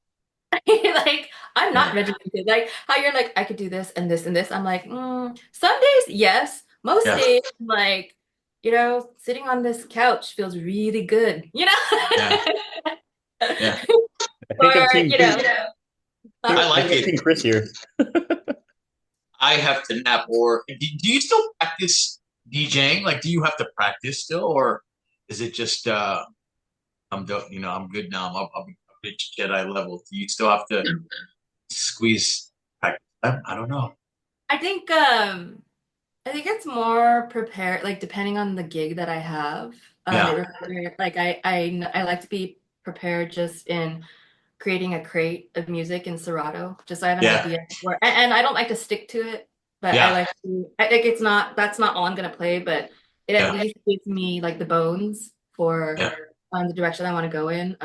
Like, I'm yeah. not regimented. Like, how you're like, I could do this and this and this. I'm like, some days, yes. Most Yeah. days, like, sitting on this couch feels really good, Yeah. Yeah. I Or, think I'm team Chris. I I like think I'm it. team Chris here. I have to nap. Or do you still practice DJing? Like, do you have to practice still, or is it just I'm good now. I'm a Jedi level. Do you still have to squeeze practice? I don't know. I think, um, I think it's more prepared, like depending on the gig that I have. Yeah, Like I like to be prepared just in creating a crate of music in Serato, just so I have an yeah, idea where, and I don't like to stick to it, but yeah, I think that's not all I'm gonna play, but it at yeah, least gives me like the bones for yeah, the direction I want to go in.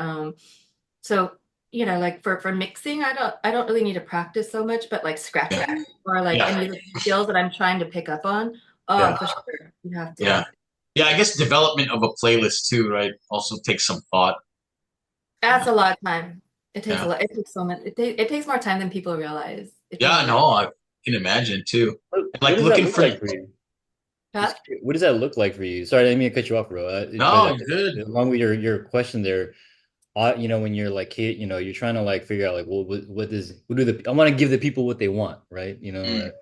So like for mixing, I don't really need to practice so much, but like yeah, scratching or like yeah, any of the skills that I'm trying to pick up on, oh, yeah, for sure, you have yeah. to. Yeah, I guess development of a playlist too, right? Also takes some thought. That's a lot of time. It takes a Yeah, lot. It takes so much. It takes more time than people realize. It yeah. really. No, I can imagine too. What Like does that looking look for. like for you? Huh? What does that look like for you? Sorry, I didn't mean to cut you off, bro. But No, good. along with your question there, when you're like kid, you're trying to like figure out like, well, what do the I want to give the people what they want, right? Mm,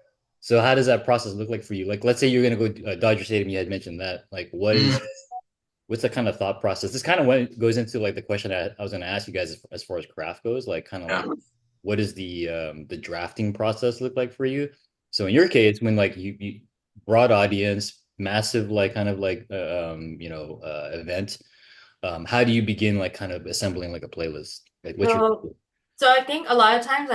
So how does that process look like for you? Like, let's say you're gonna go Dodger Stadium. You had mentioned that. Like, mm, what's the kind of thought process? This kind of goes into like the question I was gonna ask you guys as far as craft goes. Like, kind of yeah, like, what does the drafting process look like for you? So in your case, when like you broad audience, massive like kind of like event, how do you begin like kind of assembling like a playlist? Like what's your So, so I think a lot of times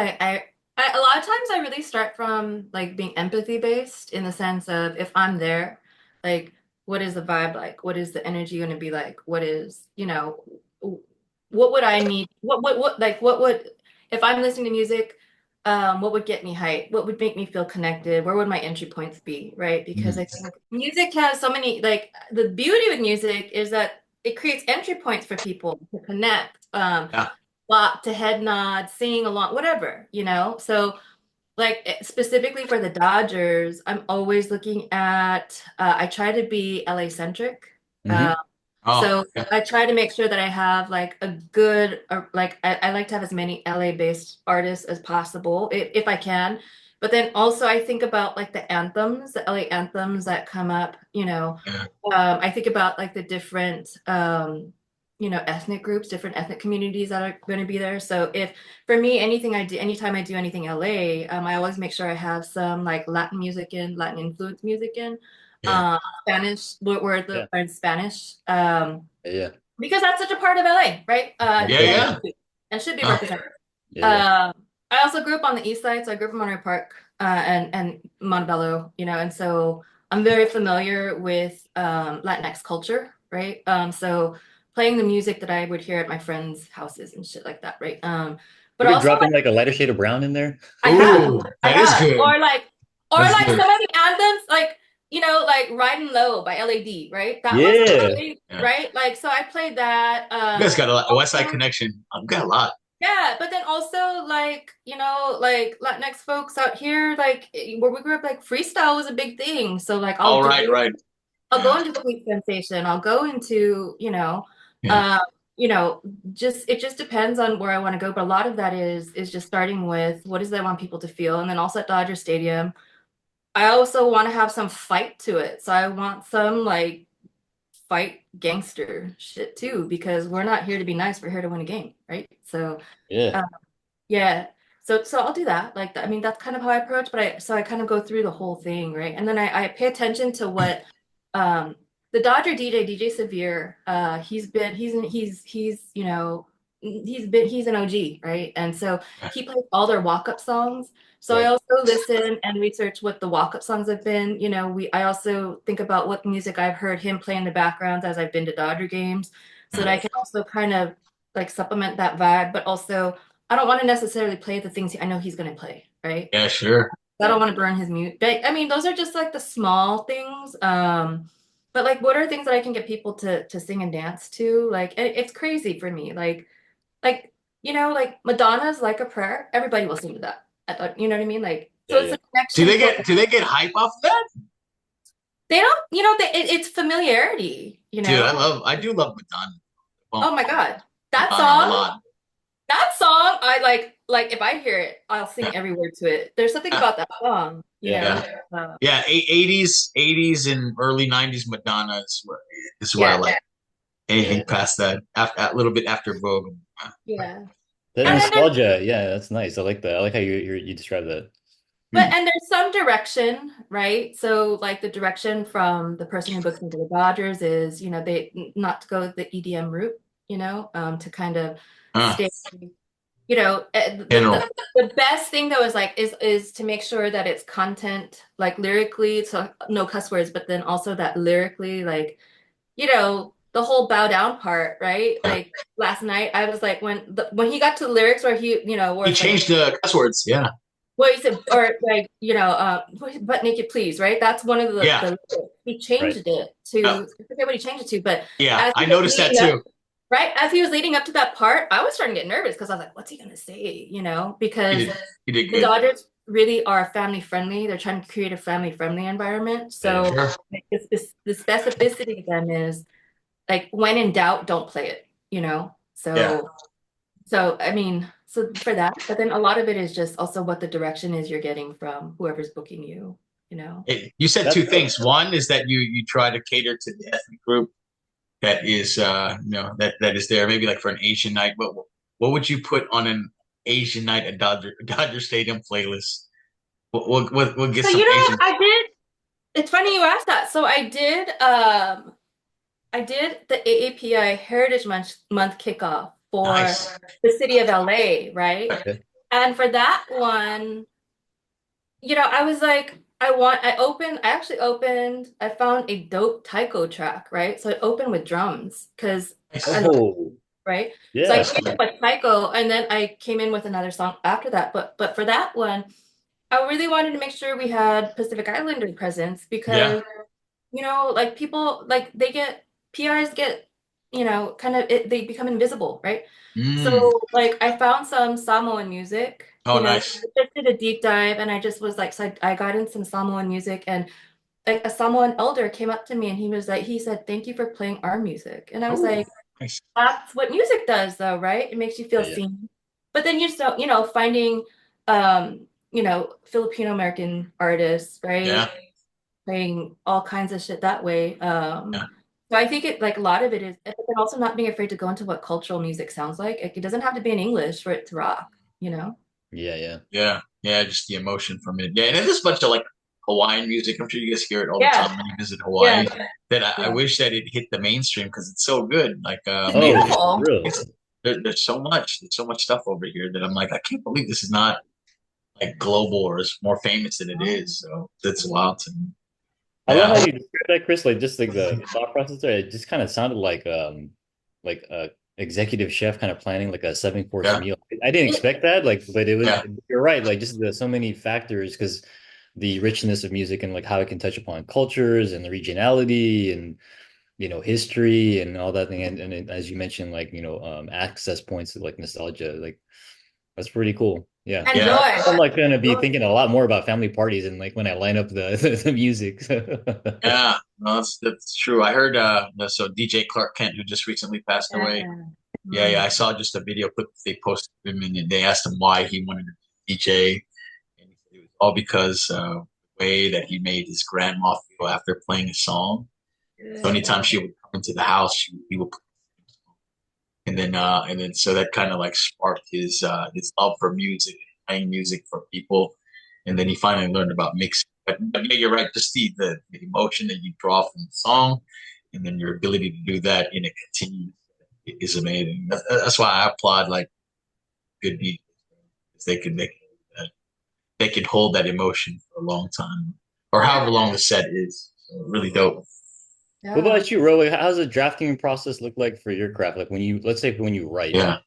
a lot of times I really start from like being empathy based in the sense of if I'm there, like what is the vibe like? What is the energy going to be like? What is, what would I need? What would, if I'm listening to music, what would get me hyped? What would make me feel connected? Where would my entry points be? Right? Because I mm, think music has so many, like the beauty with music is that it creates entry points for people to connect. yeah, Bop to head nod, sing along, whatever, So, like specifically for the Dodgers, I'm always looking at. I try to be LA centric. Mhm. oh, So yeah, I try to make sure that I have like a good, like I like to have as many LA based artists as possible if I can. But then also I think about like the anthems, the LA anthems that come up. yeah, I think about like the different, ethnic groups, different ethnic communities that are going to be there. So if for me, anytime I do anything LA, I always make sure I have some like Latin influence music in, yeah, Spanish, words Yeah, that are in Spanish, yeah, because that's such a part of LA, right? yeah, yeah, And yeah, yeah. and should be Oh, represented. yeah, yeah. Um, I also grew up on the east side, so I grew up in Monterey Park, and Montebello, and so I'm very familiar with Latinx culture, right? So playing the music that I would hear at my friends' houses and shit like that, right? But Ever also drop in like a lighter shade of brown in there? ooh, I that is have, good. or That's like good. some of the anthems, like like Riding Low by LAD, right? That was Yeah. really Yeah. right. Like, so I played that. You guys got a lot. West Side Also, Connection. I've got a lot. Yeah, but then also like, like Latinx folks out here, like where we grew up, like freestyle was a big thing. So like All right, right. I'll Yeah, go into Sweet Sensation, I'll go into, yeah, uh, you know, just it just depends on where I want to go. But a lot of that is just starting with what is it I want people to feel. And then also at Dodger Stadium, I also want to have some fight to it. So I want some like fight gangster shit too, because we're not here to be nice, we're here to win a game, right? So Yeah. uh, yeah. So I'll do that. Like I mean that's kind of how I approach, but I kind of go through the whole thing, right? And then I pay attention to what um the Dodger DJ Severe, he's an OG, right? And so he plays all their walk-up songs. So I Right. also listen and research what the walk-up songs have been. I also think about what music I've heard him play in the background as I've been to Dodger games, so that I can also kind of like supplement that vibe, but also I don't want to necessarily play the things I know he's going to play, right? yeah, sure. I don't want to burn his mute. But I mean, those are just like the small things. But like, what are things that I can get people to sing and dance to? Like, it's crazy for me. Like like Madonna's "Like a Prayer." Everybody will sing to that. I thought, you know what I mean? Like, Yeah, so it's yeah. a connection for. Do they get hype off of that? They don't, it's familiarity. Dude, I do love Madonna. Oh Bump my God, that Madonna a song. lot. That song, I like if I hear it, I'll sing every word to it. There's something about that song, Yeah. Yeah. Yeah, 80s and early 90s Madonna is what I yeah, like. Yeah. Anything past that, a little bit after Vogue. yeah. That And then there's nostalgia, yeah, that's nice. I like that. I like how you describe that. Hmm. and there's some direction, right? So like the direction from the person who books into the Dodgers is, they not to go the EDM route, to kind of Uh, stay, General. the best thing though is like is to make sure that it's content like lyrically, so no cuss words, but then also that lyrically, like the whole bow down part, right? Yeah. Like last night, I was like, when he got to the lyrics where where He it's like, changed the cuss words. Yeah. what he said, or like, butt naked, please, right? That's one of Yeah. the he Right. changed it Yeah. to, I forget what he changed it to, but Yeah. as I he was noticed that leading up, too. right? As he was leading up to that part, I was starting to get nervous because I was like, what's he gonna say? He Because did. He did the good. Dodgers really are family friendly. They're trying to create a family friendly environment. Yeah, yeah. So Sure. the specificity of them is like when in doubt, don't play it, Yeah. So I mean, so for that, but then a lot of it is just also what the direction is you're getting from whoever's booking you, you know. You said That's two things. One is that you try to cater to the ethnic group that is that is there. Maybe like for an Asian night. What would you put on an Asian night at Dodger Stadium playlist? We'll get So some Asian. I did. It's funny you asked that. So I did the AAPI Heritage Month kickoff for Nice. the city of LA, right? okay. And for that one, I was like, I actually opened, I found a dope taiko track, right? So I opened with drums because I Nice. love, Oh, right? So I yeah. came in with taiko and then I came in with another song after that. But for that one, I really wanted to make sure we had Pacific Islander presence Yeah. because, like people, like PRs get, kind of, they become invisible, right? Mm. So like I found some Samoan music, Oh, nice. just did a deep dive and I just was like, so I got in some Samoan music and like a Samoan elder came up to me and he said, thank you for playing our music. And I was Oh, like, nice. that's what music does though, right? It makes you Yeah, feel yeah. seen. But then finding Filipino American artists, Yeah. right? Playing all kinds of shit that way. Yeah. So I think it like a lot of it is, but then also not being afraid to go into what cultural music sounds like. It doesn't have to be in English for it to rock, you know? Yeah, yeah. Yeah. Yeah. Just the emotion from it. Yeah. And there's a bunch of like Hawaiian music. I'm sure you guys hear it all the Yeah, time when you visit yeah, Hawaii. That I yeah. wish that it hit the mainstream because it's so good. Like It's maybe Oh, beautiful. real. it's there's so much stuff over here that I'm like I can't believe this is not like global or is more famous than it is. So that's wild to me. I love how Yeah. you described that, Chris. Like just like the thought process there, it just kind of sounded like a executive chef kind of planning like a 7 course Yeah. meal. I didn't expect that, like, but it was Yeah. you're right, like just so many factors because the richness of music and like how it can touch upon cultures and the regionality and history and all that thing, and as you mentioned, like access points to like nostalgia, like that's pretty cool. Yeah. And Yeah. joy. I'm like gonna be Joy. thinking a lot more about family parties and like when I line up the music. Yeah, no, that's true. I heard so DJ Clark Kent, who just recently passed Yeah. away. Yeah, I Mm. saw just a video clip they posted of him, and they asked him why he wanted to be DJ, and he said it was all because the way that he made his grandma feel after playing a song. So anytime she would come into the house, he would, and then so that kind of like sparked his love for music, playing music for people, and then he finally learned about mixing. But yeah, you're right. Just the emotion that you draw from the song, and then your ability to do that in a continuous is amazing. That's why I applaud like good DJs. They can hold that emotion for a long time, or however long the set is. So really dope. What Yeah. about you, Ro? Like, how's the drafting process look like for your craft? Like let's say when you write, Yeah,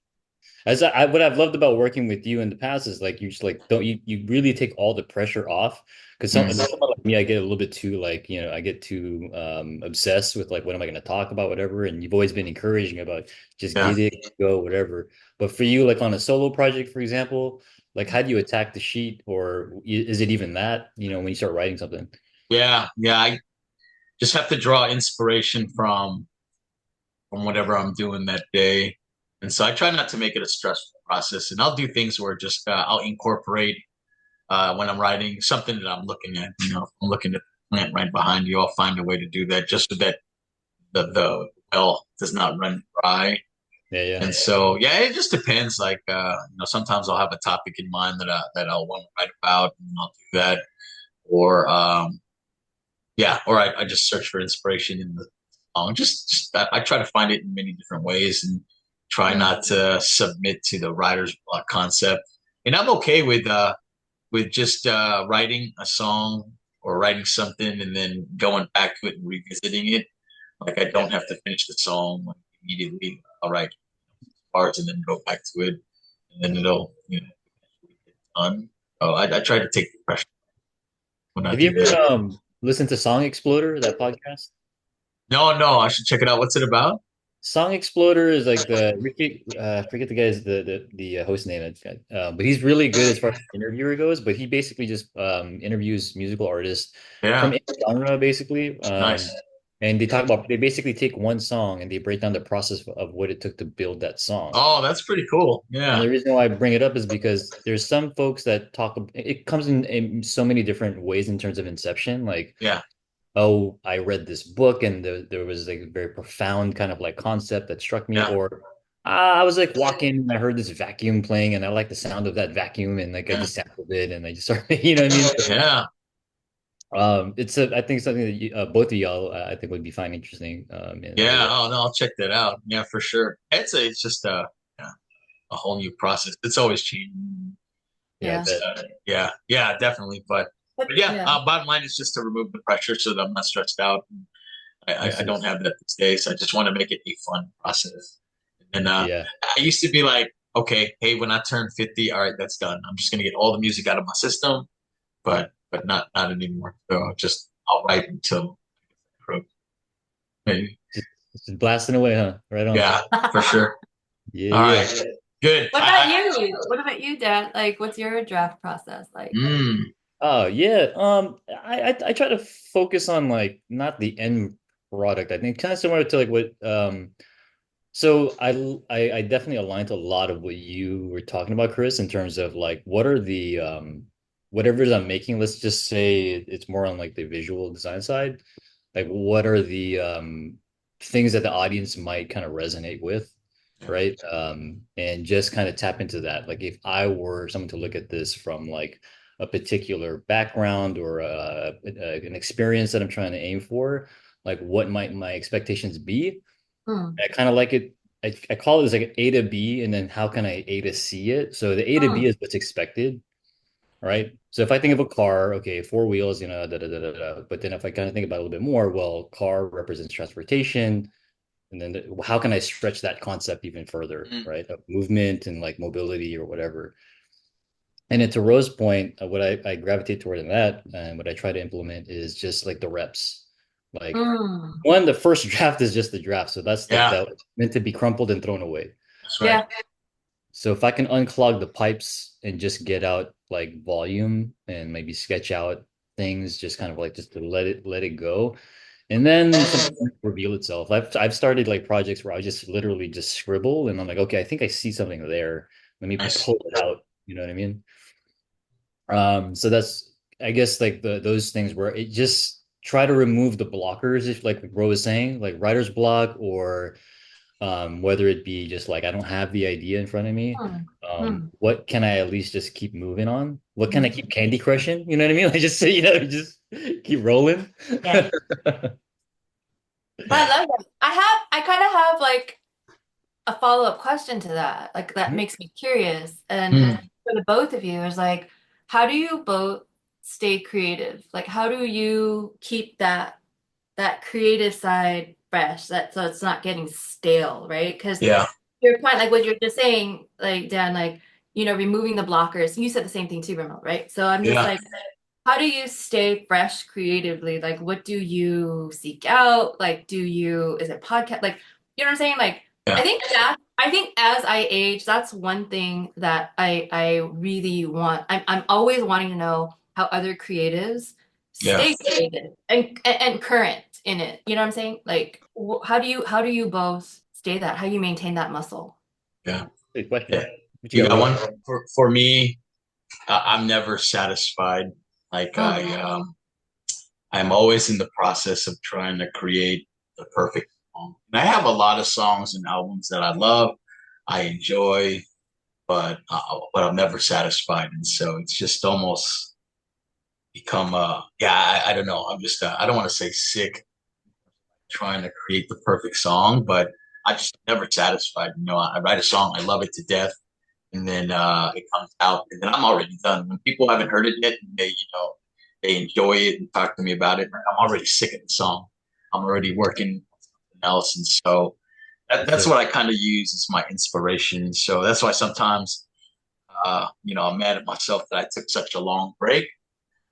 as what I've loved about working with you in the past is like you just like don't you really take all the pressure off because mm, someone like me, I get a little bit too like I get too obsessed with like what am I going to talk about, whatever. And you've always been encouraging about just yeah, get it, go, whatever. But for you, like on a solo project, for example, like how do you attack the sheet, or is it even that when you start writing something? yeah. I just have to draw inspiration from whatever I'm doing that day. And so I try not to make it a stressful process. And I'll do things where just I'll incorporate when I'm writing something that I'm looking at. If I'm looking at the plant right behind you, I'll find a way to do that just so that the well does not run dry. Yeah, yeah. And so yeah, it just depends. Like sometimes I'll have a topic in mind that I'll want to write about, and I'll do that. Or yeah, or I just search for inspiration in the song. Just I try to find it in many different ways and try Mm. not to submit to the writer's block concept. And I'm okay with just writing a song or writing something and then going back to it and revisiting it. Like I don't have to finish the song like, immediately. I'll write parts and then go back to it, and then it'll get done. Oh, I try to take the pressure when I Have you do ever that. listened to Song Exploder, that podcast? No, I should check it out. What's it about? Song Exploder is like the Ricky, I forget the guy's the host name, but he's really good as far as interviewer goes. But he basically just interviews musical artists from Yeah, any genre, basically. nice. And they basically take one song and they break down the process of what it took to build that song. Oh, that's pretty cool. And Yeah, the reason why I bring it up is because there's some folks that talk. It comes in so many different ways in terms of inception, like yeah, oh, I read this book and there was like a very profound kind of like concept that struck me, yeah, or I was like walking and I heard this vacuum playing and I like the sound of that vacuum and like I yeah, just sampled it and I just started, you know what I mean? So, yeah, I think something that both of y'all I think would be fine, interesting, as yeah. well. Oh no, I'll check that out. Yeah, for sure. It's just yeah, a whole new process. It's always changing. Yeah, I Yeah. bet. Yeah, definitely. But yeah, Yeah. bottom line is just to remove the pressure so that I'm not stressed out. I Listen, don't have that these days. I just want to make it a fun process. And yeah. I used to be like, okay, hey, when I turn 50, all right, that's done. I'm just gonna get all the music out of my system, but not anymore. So just I'll write until maybe. Just blasting away, huh? Right on. Yeah, for sure. Yeah, All yeah. right, good. What about you? What about you, Dan? Like, what's your draft process like? Oh yeah. I try to focus on like not the end product. I think kind of similar to like what so I definitely align to a lot of what you were talking about, Chris, in terms of like what are the whatever it is I'm making, let's just say it's more on like the visual design side. Like what are the things that the audience might kind of resonate with, right? And just kind of tap into that. Like if I were someone to look at this from like a particular background or an experience that I'm trying to aim for, like what might my expectations be? Hmm. I kind of like it. I call it as like A to B, and then how can I A to C it? So the A to B Hmm. is what's expected, right? So if I think of a car, okay, four wheels, da da da da da. But then if I kind of think about it a little bit more, well, car represents transportation, and then how can I stretch that concept even further, Mm, right? Of movement and like mobility or whatever. And then to Rose's point, what I gravitate toward in that, and what I try to implement is just like the reps. Like Mm. one, the first draft is just the draft, so that's like Yeah, that meant to be crumpled and thrown away. that's right. Yeah. So if I can unclog the pipes and just get out like volume and maybe sketch out things, just kind of like just to let it go, and then something will reveal itself. I've started like projects where I just literally just scribble, and I'm like, okay, I think I see something there. Let me Nice. pull it out. You know what I mean? So that's I guess like those things where it just try to remove the blockers, if like Ro was saying, like writer's block or whether it be just like I don't have the idea in front of me. Mm. Mm. What can I at least just keep moving on? What can I Mhm. keep Candy Crushing? You know what I mean? Like just just keep rolling. Yeah. But I love that. I kind of have like a follow-up question to that. Like that makes me curious. And Mm. for the both of you is like, how do you both stay creative? Like how do you keep that creative side fresh, that so it's not getting stale, right? Because Yeah, your point, like what you're just saying, like Dan, like removing the blockers. You said the same thing too, Remote, right? So I'm just yeah, like, how do you stay fresh creatively? Like, what do you seek out? Like, is it podcast? Like, you know what I'm saying? Like, yeah, I think as I age, that's one thing that I really want. I'm always wanting to know how other creatives yeah, stay creative and current in it. You know what I'm saying? Like, how do you both stay that? How do you maintain that muscle? yeah, Good yeah. question. What you You got, got Ro? one for me. I'm never satisfied. Like Mm, I'm always in the process of trying to create the perfect song. And I have a lot of songs and albums that I love, I enjoy, but I'm never satisfied, and so it's just almost become yeah. I don't know. I'm just I don't want to say sick trying to create the perfect song, but I just never satisfied. I write a song, I love it to death, and then it comes out, and then I'm already done. When people haven't heard it yet, and they enjoy it and talk to me about it, I'm already sick of the song. I'm already working on something else, and so Yes, that's sir. what I kind of use as my inspiration. So that's why sometimes, I'm mad at myself that I took such a long break.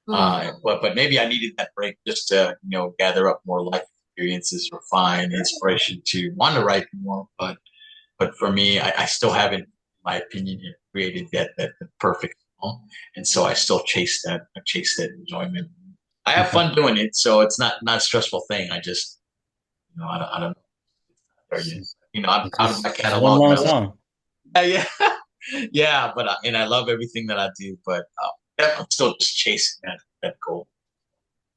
mm, But maybe I needed that break just to gather up more life experiences, refine inspiration to want to write more. But for me, I still haven't, in my opinion, yet created that perfect song, and so I still chase that. I chase that enjoyment. I have fun doing it, so it's not a stressful thing. I just I don't know there yet. I'm It's proud of my just one catalog. long song. Yeah, yeah, but and I love everything that I do, but yeah, I'm still just chasing that goal.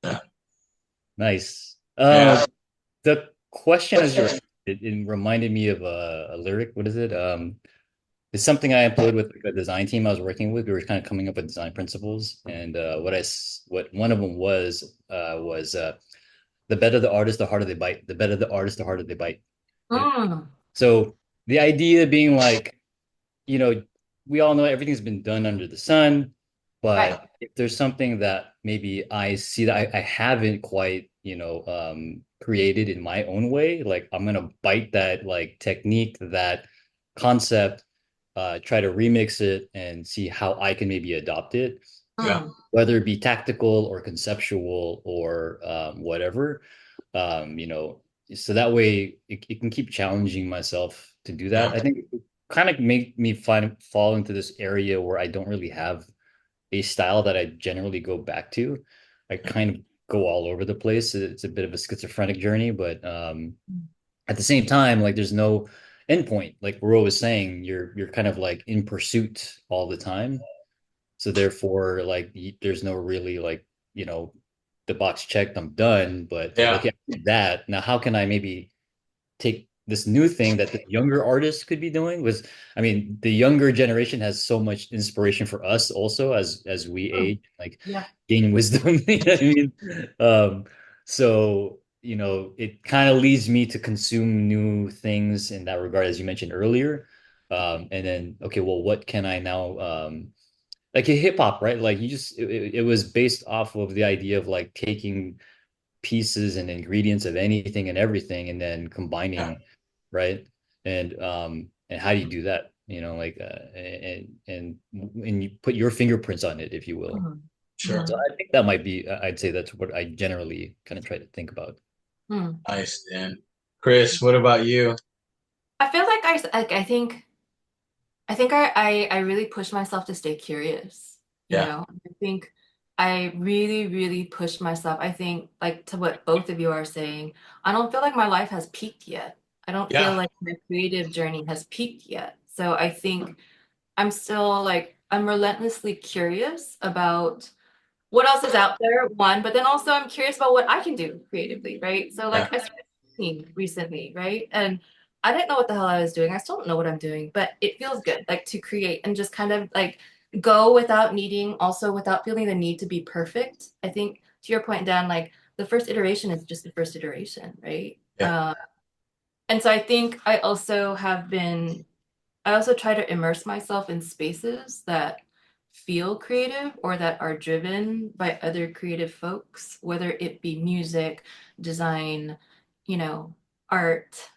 Yeah, Nice. yeah, The question as it reminded me of a lyric. What is it? It's something I employed with the design team I was working with. We were kind of coming up with design principles, and what one of them was the better the artist, the harder they bite. The better the artist, the harder they bite. Right? mm. So the idea being like, you know, we all know everything's been done under the sun, Right. but if there's something that maybe I see that I haven't quite, created in my own way, like I'm gonna bite that like technique, that concept, try to remix it and see how I can maybe adopt it, yeah, Mm. whether it be tactical or conceptual or whatever. So that way it can keep challenging myself to do that. yeah, I think it kind of make me fall into this area where I don't really have a style that I generally go back to. I kind of go all over the place. It's a bit of a schizophrenic journey, but at the same time, like there's no endpoint. Like Ro was saying, you're kind of like in pursuit all the time. So therefore, like there's no really like, you know, the box checked, I'm done. But like, yeah, okay, I did that. Now, how can I maybe take this new thing that the younger artists could be doing? Was I mean, the younger generation has so much inspiration for us also as we Mm. age, like Yeah. gain wisdom. You know what I mean? So it kind of leads me to consume new things in that regard, as you mentioned earlier. And then, okay, well, what can I now like hip hop, right? Like it was based off of the idea of like taking pieces and ingredients of anything and everything and then yeah, combining, right? And how do you do that? And you put your fingerprints on it, if you will. Mhm. sure. So Mhm. I think that might be, I'd say that's what I generally kind of try to think about. Hmm. Nice, Dan. Chris, what about you? I feel like I think I really pushed myself to stay curious, you Yeah, know. I think I really, really pushed myself. I think like to what both of you are saying, I don't feel like my life has peaked yet. I don't feel yeah, like my creative journey has peaked yet. So I think I'm still like I'm relentlessly curious about what else is out there, one, but then also I'm curious about what I can do creatively, right? So yeah, like I started painting recently, right? And I didn't know what the hell I was doing. I still don't know what I'm doing, but it feels good like to create and just kind of like go without needing, also without feeling the need to be perfect. I think to your point, Dan, like the first iteration is just the first iteration, right? yeah, And so I think I also try to immerse myself in spaces that feel creative or that are driven by other creative folks, whether it be music, design, you know, art.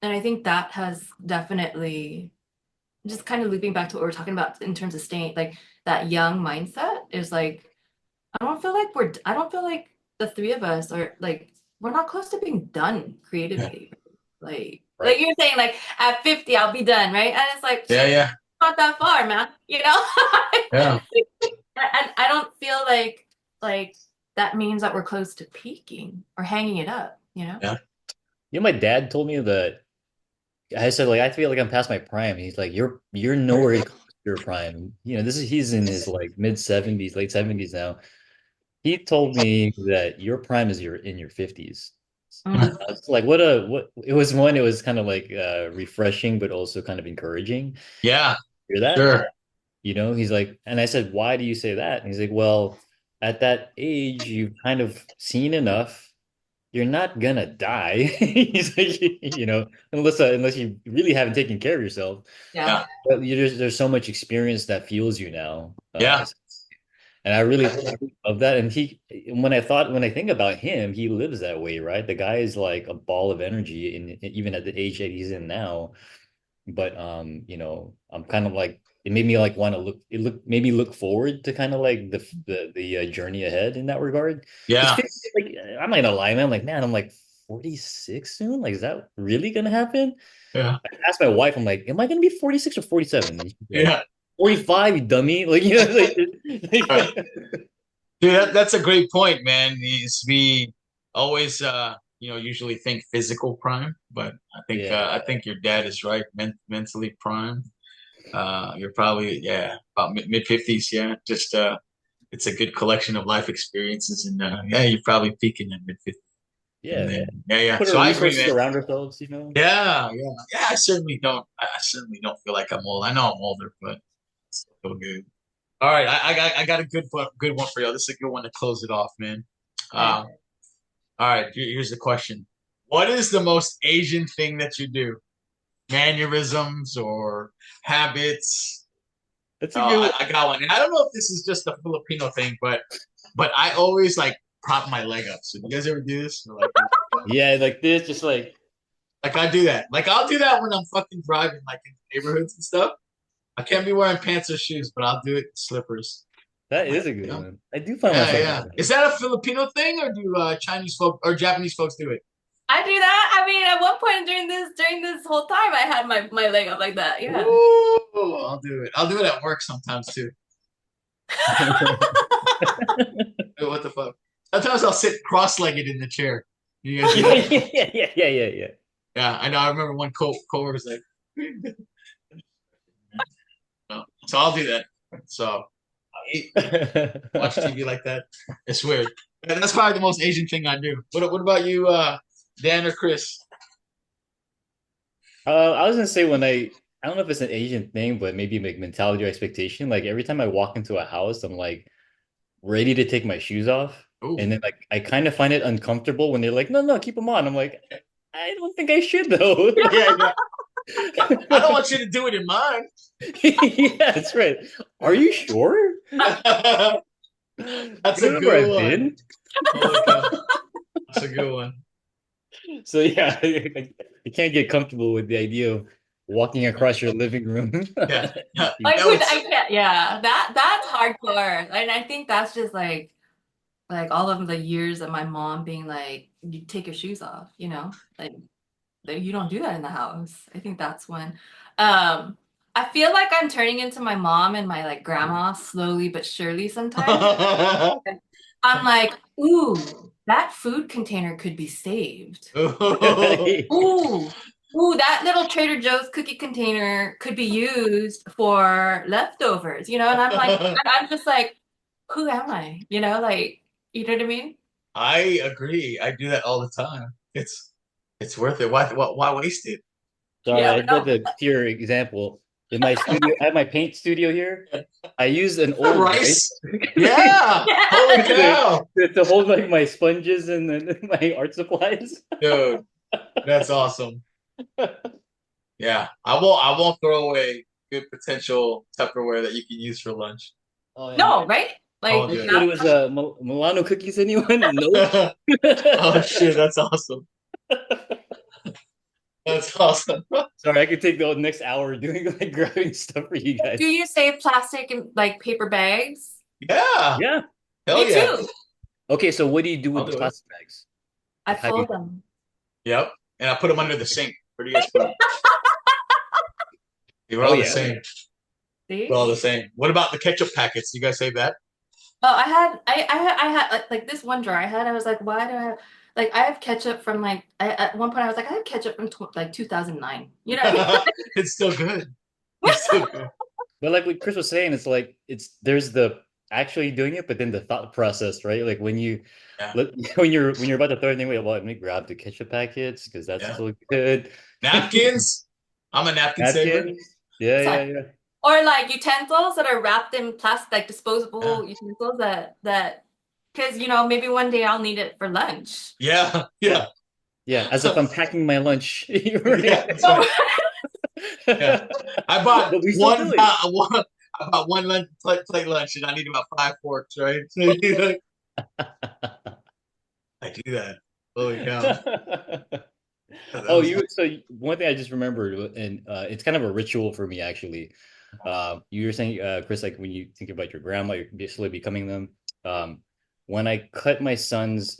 And I think that has definitely just kind of looping back to what we are talking about in terms of staying like that young mindset is like I don't feel like the three of us are like we're not close to being done yeah, creatively. Right. Like you're saying like at 50 I'll be done, right? And it's like yeah, yeah, not that far, man. You know? yeah, And I don't feel like that means that we're close to peaking or hanging it up, you know? yeah, You know, my dad told me that I said like I feel like I'm past my prime. He's like, you're nowhere close to your prime. You know, this is he's in his like mid 70s, late 70s now. He told me that your prime is in your 50s. Mm. I was like, what it was one, it was kind of like refreshing, but also kind of encouraging. yeah, Hear that? sure. You know, he's like, and I said, why do you say that? And he's like, well, at that age, you've kind of seen enough. You're not gonna die. He's like, you know, unless you really haven't taken care of yourself. Yeah. Yeah, But there's so much experience that fuels you now. yeah, And I really love that. And when I think about him, he lives that way, right? The guy is like a ball of energy even at the age that he's in now. But you know, I'm kind of like it made me like want to made me look forward to kind of like the journey ahead in that regard. Because yeah, like I'm not gonna lie, man. I'm like, man, I'm like 46 soon. Like, is that really gonna happen? yeah, I asked my wife, I'm like, am I gonna be 46 or 47? And she's like, yeah. 45, you dummy. Like, you know, Right. like, Dude, that's a great point, man. Is we always, usually think physical prime, but yeah, I think your dad is right. Mentally prime. You're probably, yeah, about mid fifties. Yeah, just it's a good collection of life experiences, and yeah, you're probably peaking at mid fifties, and yeah. then yeah, yeah. Put So our I agree, resources man. around ourselves, you know. Yeah, yeah, yeah. I certainly don't feel like I'm old. I know I'm older, but it's still good. All right, I got a good one for you. This is a good one to close it off, man. Okay. Um, all right, here's the question. What is the most Asian thing that you do? Mannerisms or habits? That's a Oh, good I got one. And I don't know if this is just a Filipino thing, but I always like prop my leg up. So do you guys ever do this? Or, Yeah, like this, just like I do that. Like I'll do that when I'm fucking driving, like in neighborhoods and stuff. I can't be wearing pants or shoes, but I'll do it in slippers. that I'm is like, a you good know, one. I do find yeah, myself yeah. doing Is that a Filipino thing, or do Chinese folk or Japanese folks do it? I do that. I mean, at one point during this whole time, I had my leg up like that. Yeah. Ooh, I'll do it. I'll do it at work sometimes too. What the fuck? Sometimes I'll sit cross-legged in the chair. You guys do yeah, that? yeah, yeah, yeah, yeah, yeah. Yeah, I know. I remember one coworker was like, no. So I'll do that. So I eat, watch TV like that. It's weird. And that's probably the most Asian thing I do. What about you, Dan or Chris? I was gonna say I don't know if it's an Asian thing, but maybe like mentality or expectation. Like every time I walk into a house, I'm like ready to take my shoes off, Ooh, and then like I kind of find it uncomfortable when they're like, "No, no, keep them on." I'm like, I don't think I should though. yeah, yeah. I don't want you to do it in mine. Yeah, that's right. Are you sure? That's You don't a know where good I've one. been? Holy cow. That's a good one. So yeah, I can't get comfortable with the idea of walking across your living room. Yeah. Yeah. Like No, who it's I can't, yeah, that's hardcore. And I think that's just like like all of the years of my mom being like, you take your shoes off, like you don't do that in the house. I think that's when I feel like I'm turning into my mom and my like grandma slowly but surely sometimes. I'm like, ooh, that food container could be saved. Ooh, ooh, that little Trader Joe's cookie container could be used for leftovers, and I'm just like, who am I? Like, you know what I mean? I agree. I do that all the time. It's worth it. Why waste it? Sorry, Yeah, I but did no. the pure example. In my studio, I have my paint studio here. I use an old rice Rice? Yeah. Holy to, cow. to hold like my sponges and then my art supplies. Dude, that's awesome. Yeah. I won't throw away good potential Tupperware that you can use for lunch. Oh yeah, No, right? I Like won't you do thought it that. was Milano cookies? Anyone? Nope. it. Oh shit, that's awesome. That's awesome. Sorry, I could take the next hour doing like grabbing stuff for you Do guys. you save plastic and like paper bags? Yeah. Yeah. Hell Me yeah. too. Okay, so what do you do I'll with the do it. plastic bags? I Like how do you? fold them. Yep. And I put them under the sink. Where do you guys put them? They were Oh all the yeah. same. We're See? all the same. What about the ketchup packets? You guys save that? Oh, I had like this one jar I was like, why do I have like I have ketchup from like at one point I was like I have ketchup from like 2009. You know what I mean? It's still good. It's still good. But like what Chris was saying, it's like there's the actually doing it, but then the thought process, right? Like when you Yeah. when you're about to throw anything away, well, let me grab the ketchup packets because that's Yeah. still good. Napkins. I'm a napkin saver. Napkins. Yeah, So, yeah, yeah. or like utensils that are wrapped in plastic, like Yeah. disposable utensils that because maybe one day I'll need it for lunch. Yeah. Yeah. Yeah, as if I'm packing my lunch. Yeah. Right? That's right. Yeah. I bought But we still one, do it. one I bought one plate lunch and I need about 5 forks, right? I do that. Holy cow. That Oh, was one thing I just remembered, and it's kind of a ritual for me actually. You were saying, Chris, like when you think about your grandma, you're basically becoming them. When I cut my kids'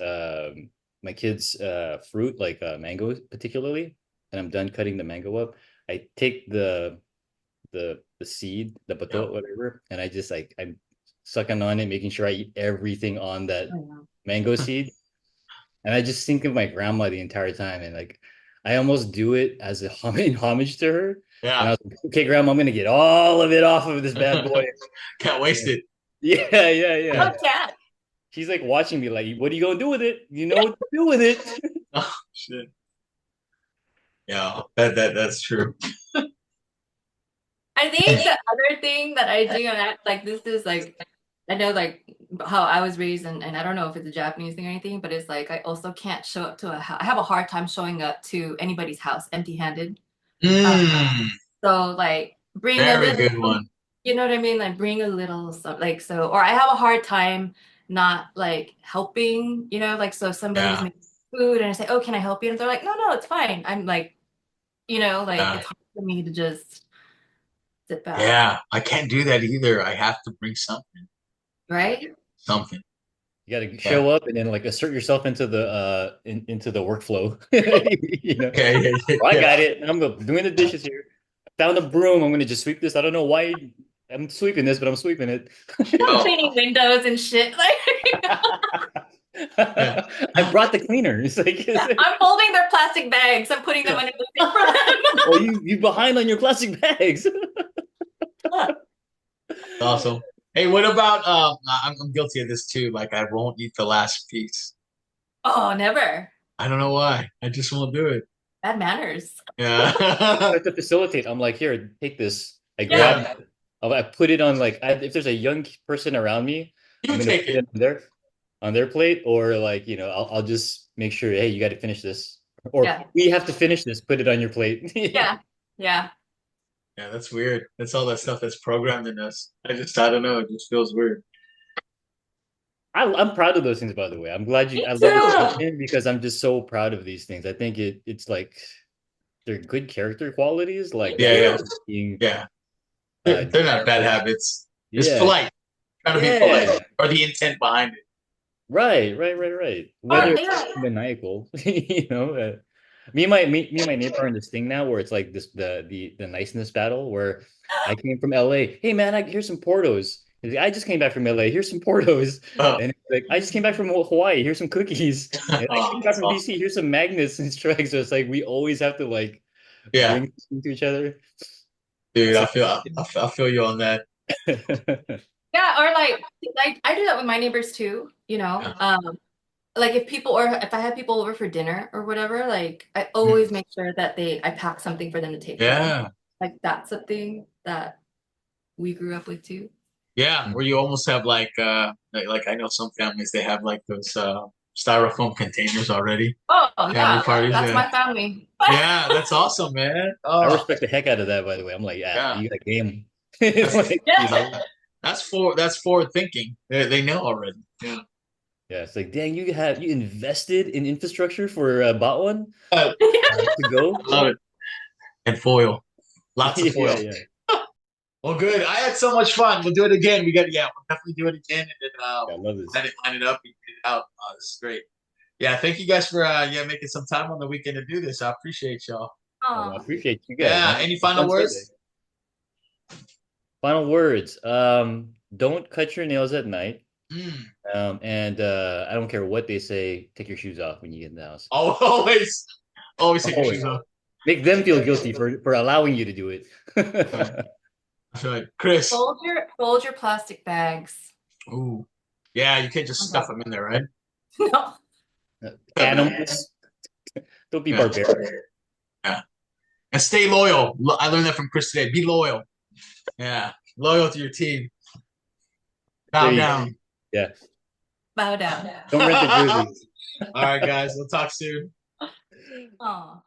fruit, like mango particularly, and I'm done cutting the mango up, I take the seed, the yep. bato, whatever, and I just like I'm sucking on it, making sure I eat everything on that mango seed. And I just think of my grandma the entire time, and like I almost do it as a homage to her. And I Yeah. was like, okay, grandma, I'm gonna get all of it off of this bad boy. Can't waste Yeah, it. yeah, yeah, yeah. Oh, cat. She's like watching me, like, what are you gonna do with it? You know what to do with it. Oh shit. Yeah, that's true. I think the other thing that I do, and like this is like, I know like how I was raised, and I don't know if it's a Japanese thing or anything, but it's like I also can't show up to a house. I have a hard time showing up to anybody's house empty-handed. Mm, So like bring a very little, good one. you know what I mean? Like bring a little stuff, like so, or I have a hard time not like helping, like so if somebody's Yeah, making food and I say, oh, can I help you? And they're like, no, no, it's fine. I'm like, like yeah, it's hard for me to just sit back, yeah. I can't do that either. I have to bring something. right? Something. You gotta Yeah. show up and then like assert yourself into into the workflow. You know, Okay. Yeah, yeah, well, I yeah. got it. I'm doing the dishes here. Found a broom. I'm gonna just sweep this. I don't know why I'm sweeping this, but I'm sweeping it. Well, Cleaning windows and shit. Like, yeah. I brought the cleaner. It's like, I'm folding their plastic bags. I'm putting them under the sink for them. well, you behind on your plastic bags. Awesome. Hey, what about I'm guilty of this too. Like I won't eat the last piece. Oh, never. I don't know why. I just won't do it. Bad manners. Yeah. Try to facilitate. I'm like, here, take this. I grab Yeah. Yeah. it. I put it on like if there's a young person around me, I'm You gonna take put it it. on their plate, or like I'll just make sure, hey, you got to finish this, or Yeah. we have to finish this. Put it on your plate. Yeah. Yeah. Yeah, that's weird. That's all that stuff that's programmed in us. I don't know. It just feels weird. I'm proud of those things, by the way. I'm glad Me I love your too. question because I'm just so proud of these things. I think it's like they're good character qualities, like Me Yeah, that yeah, too. being yeah. They're not bad generous. habits. It's Yeah, polite. Trying to be polite, yeah. or the intent behind it. Right. Or Whether it's yeah. maniacal, me and my neighbor are in this thing now where it's like this the niceness battle where I came from LA. Hey man, here's some Portos. He's like, I just came back from LA. Here's some Portos. Oh, And it's like I just came back from Hawaii. Here's some cookies. And I oh, came back that's from awesome. DC. Here's some magnets and strikes. So it's like we always have to like Yeah, bring things to each other. dude, So I feel you on that. Yeah, or like I do that with my neighbors too, you know. Yeah. Like if people or if I have people over for dinner or whatever, like I Mm. always make sure that I pack something for them to take home. Yeah. Like that's a thing that we grew up with too. Yeah, where you almost have like I know some families they have like those styrofoam containers already. Oh Family yeah, parties, that's yeah. my family. Yeah, that's awesome, man. I Oh, respect the heck out of that, by the way. I'm like, yeah, yeah. you got game. It's That's like, Yeah. that's forward thinking. They know already. Yeah. yeah, it's like, dang, you invested in infrastructure for bot one to go. I love it. And foil. Lots of Yeah, foil. yeah. Well, good. I had so much fun. We'll do it again. We'll definitely do it again and then Yeah, I love this. line it up and get it out. This is great. Yeah, thank you guys for making some time on the weekend to do this. I appreciate y'all. Oh, I Oh, appreciate you guys, Yeah. man. Any Have final fun Sunday. words? Final words. Don't cut your nails at night. Mm. And I don't care what they say, take your shoes off when you get in the house. Oh, always take your Always. shoes off. Make them feel guilty for allowing you to do it. Right. That's right. Chris. fold your plastic bags. Ooh. Yeah, you can't just On stuff top. them in there, right? No. Animals, don't be Yeah. barbaric. Yeah. And stay loyal. I learned that from Chris today. Be loyal. Yeah. Loyal to your team. There Bow you go. down. Yeah. Bow down. Don't rent the jersey. All right, guys. We'll talk soon. Oh.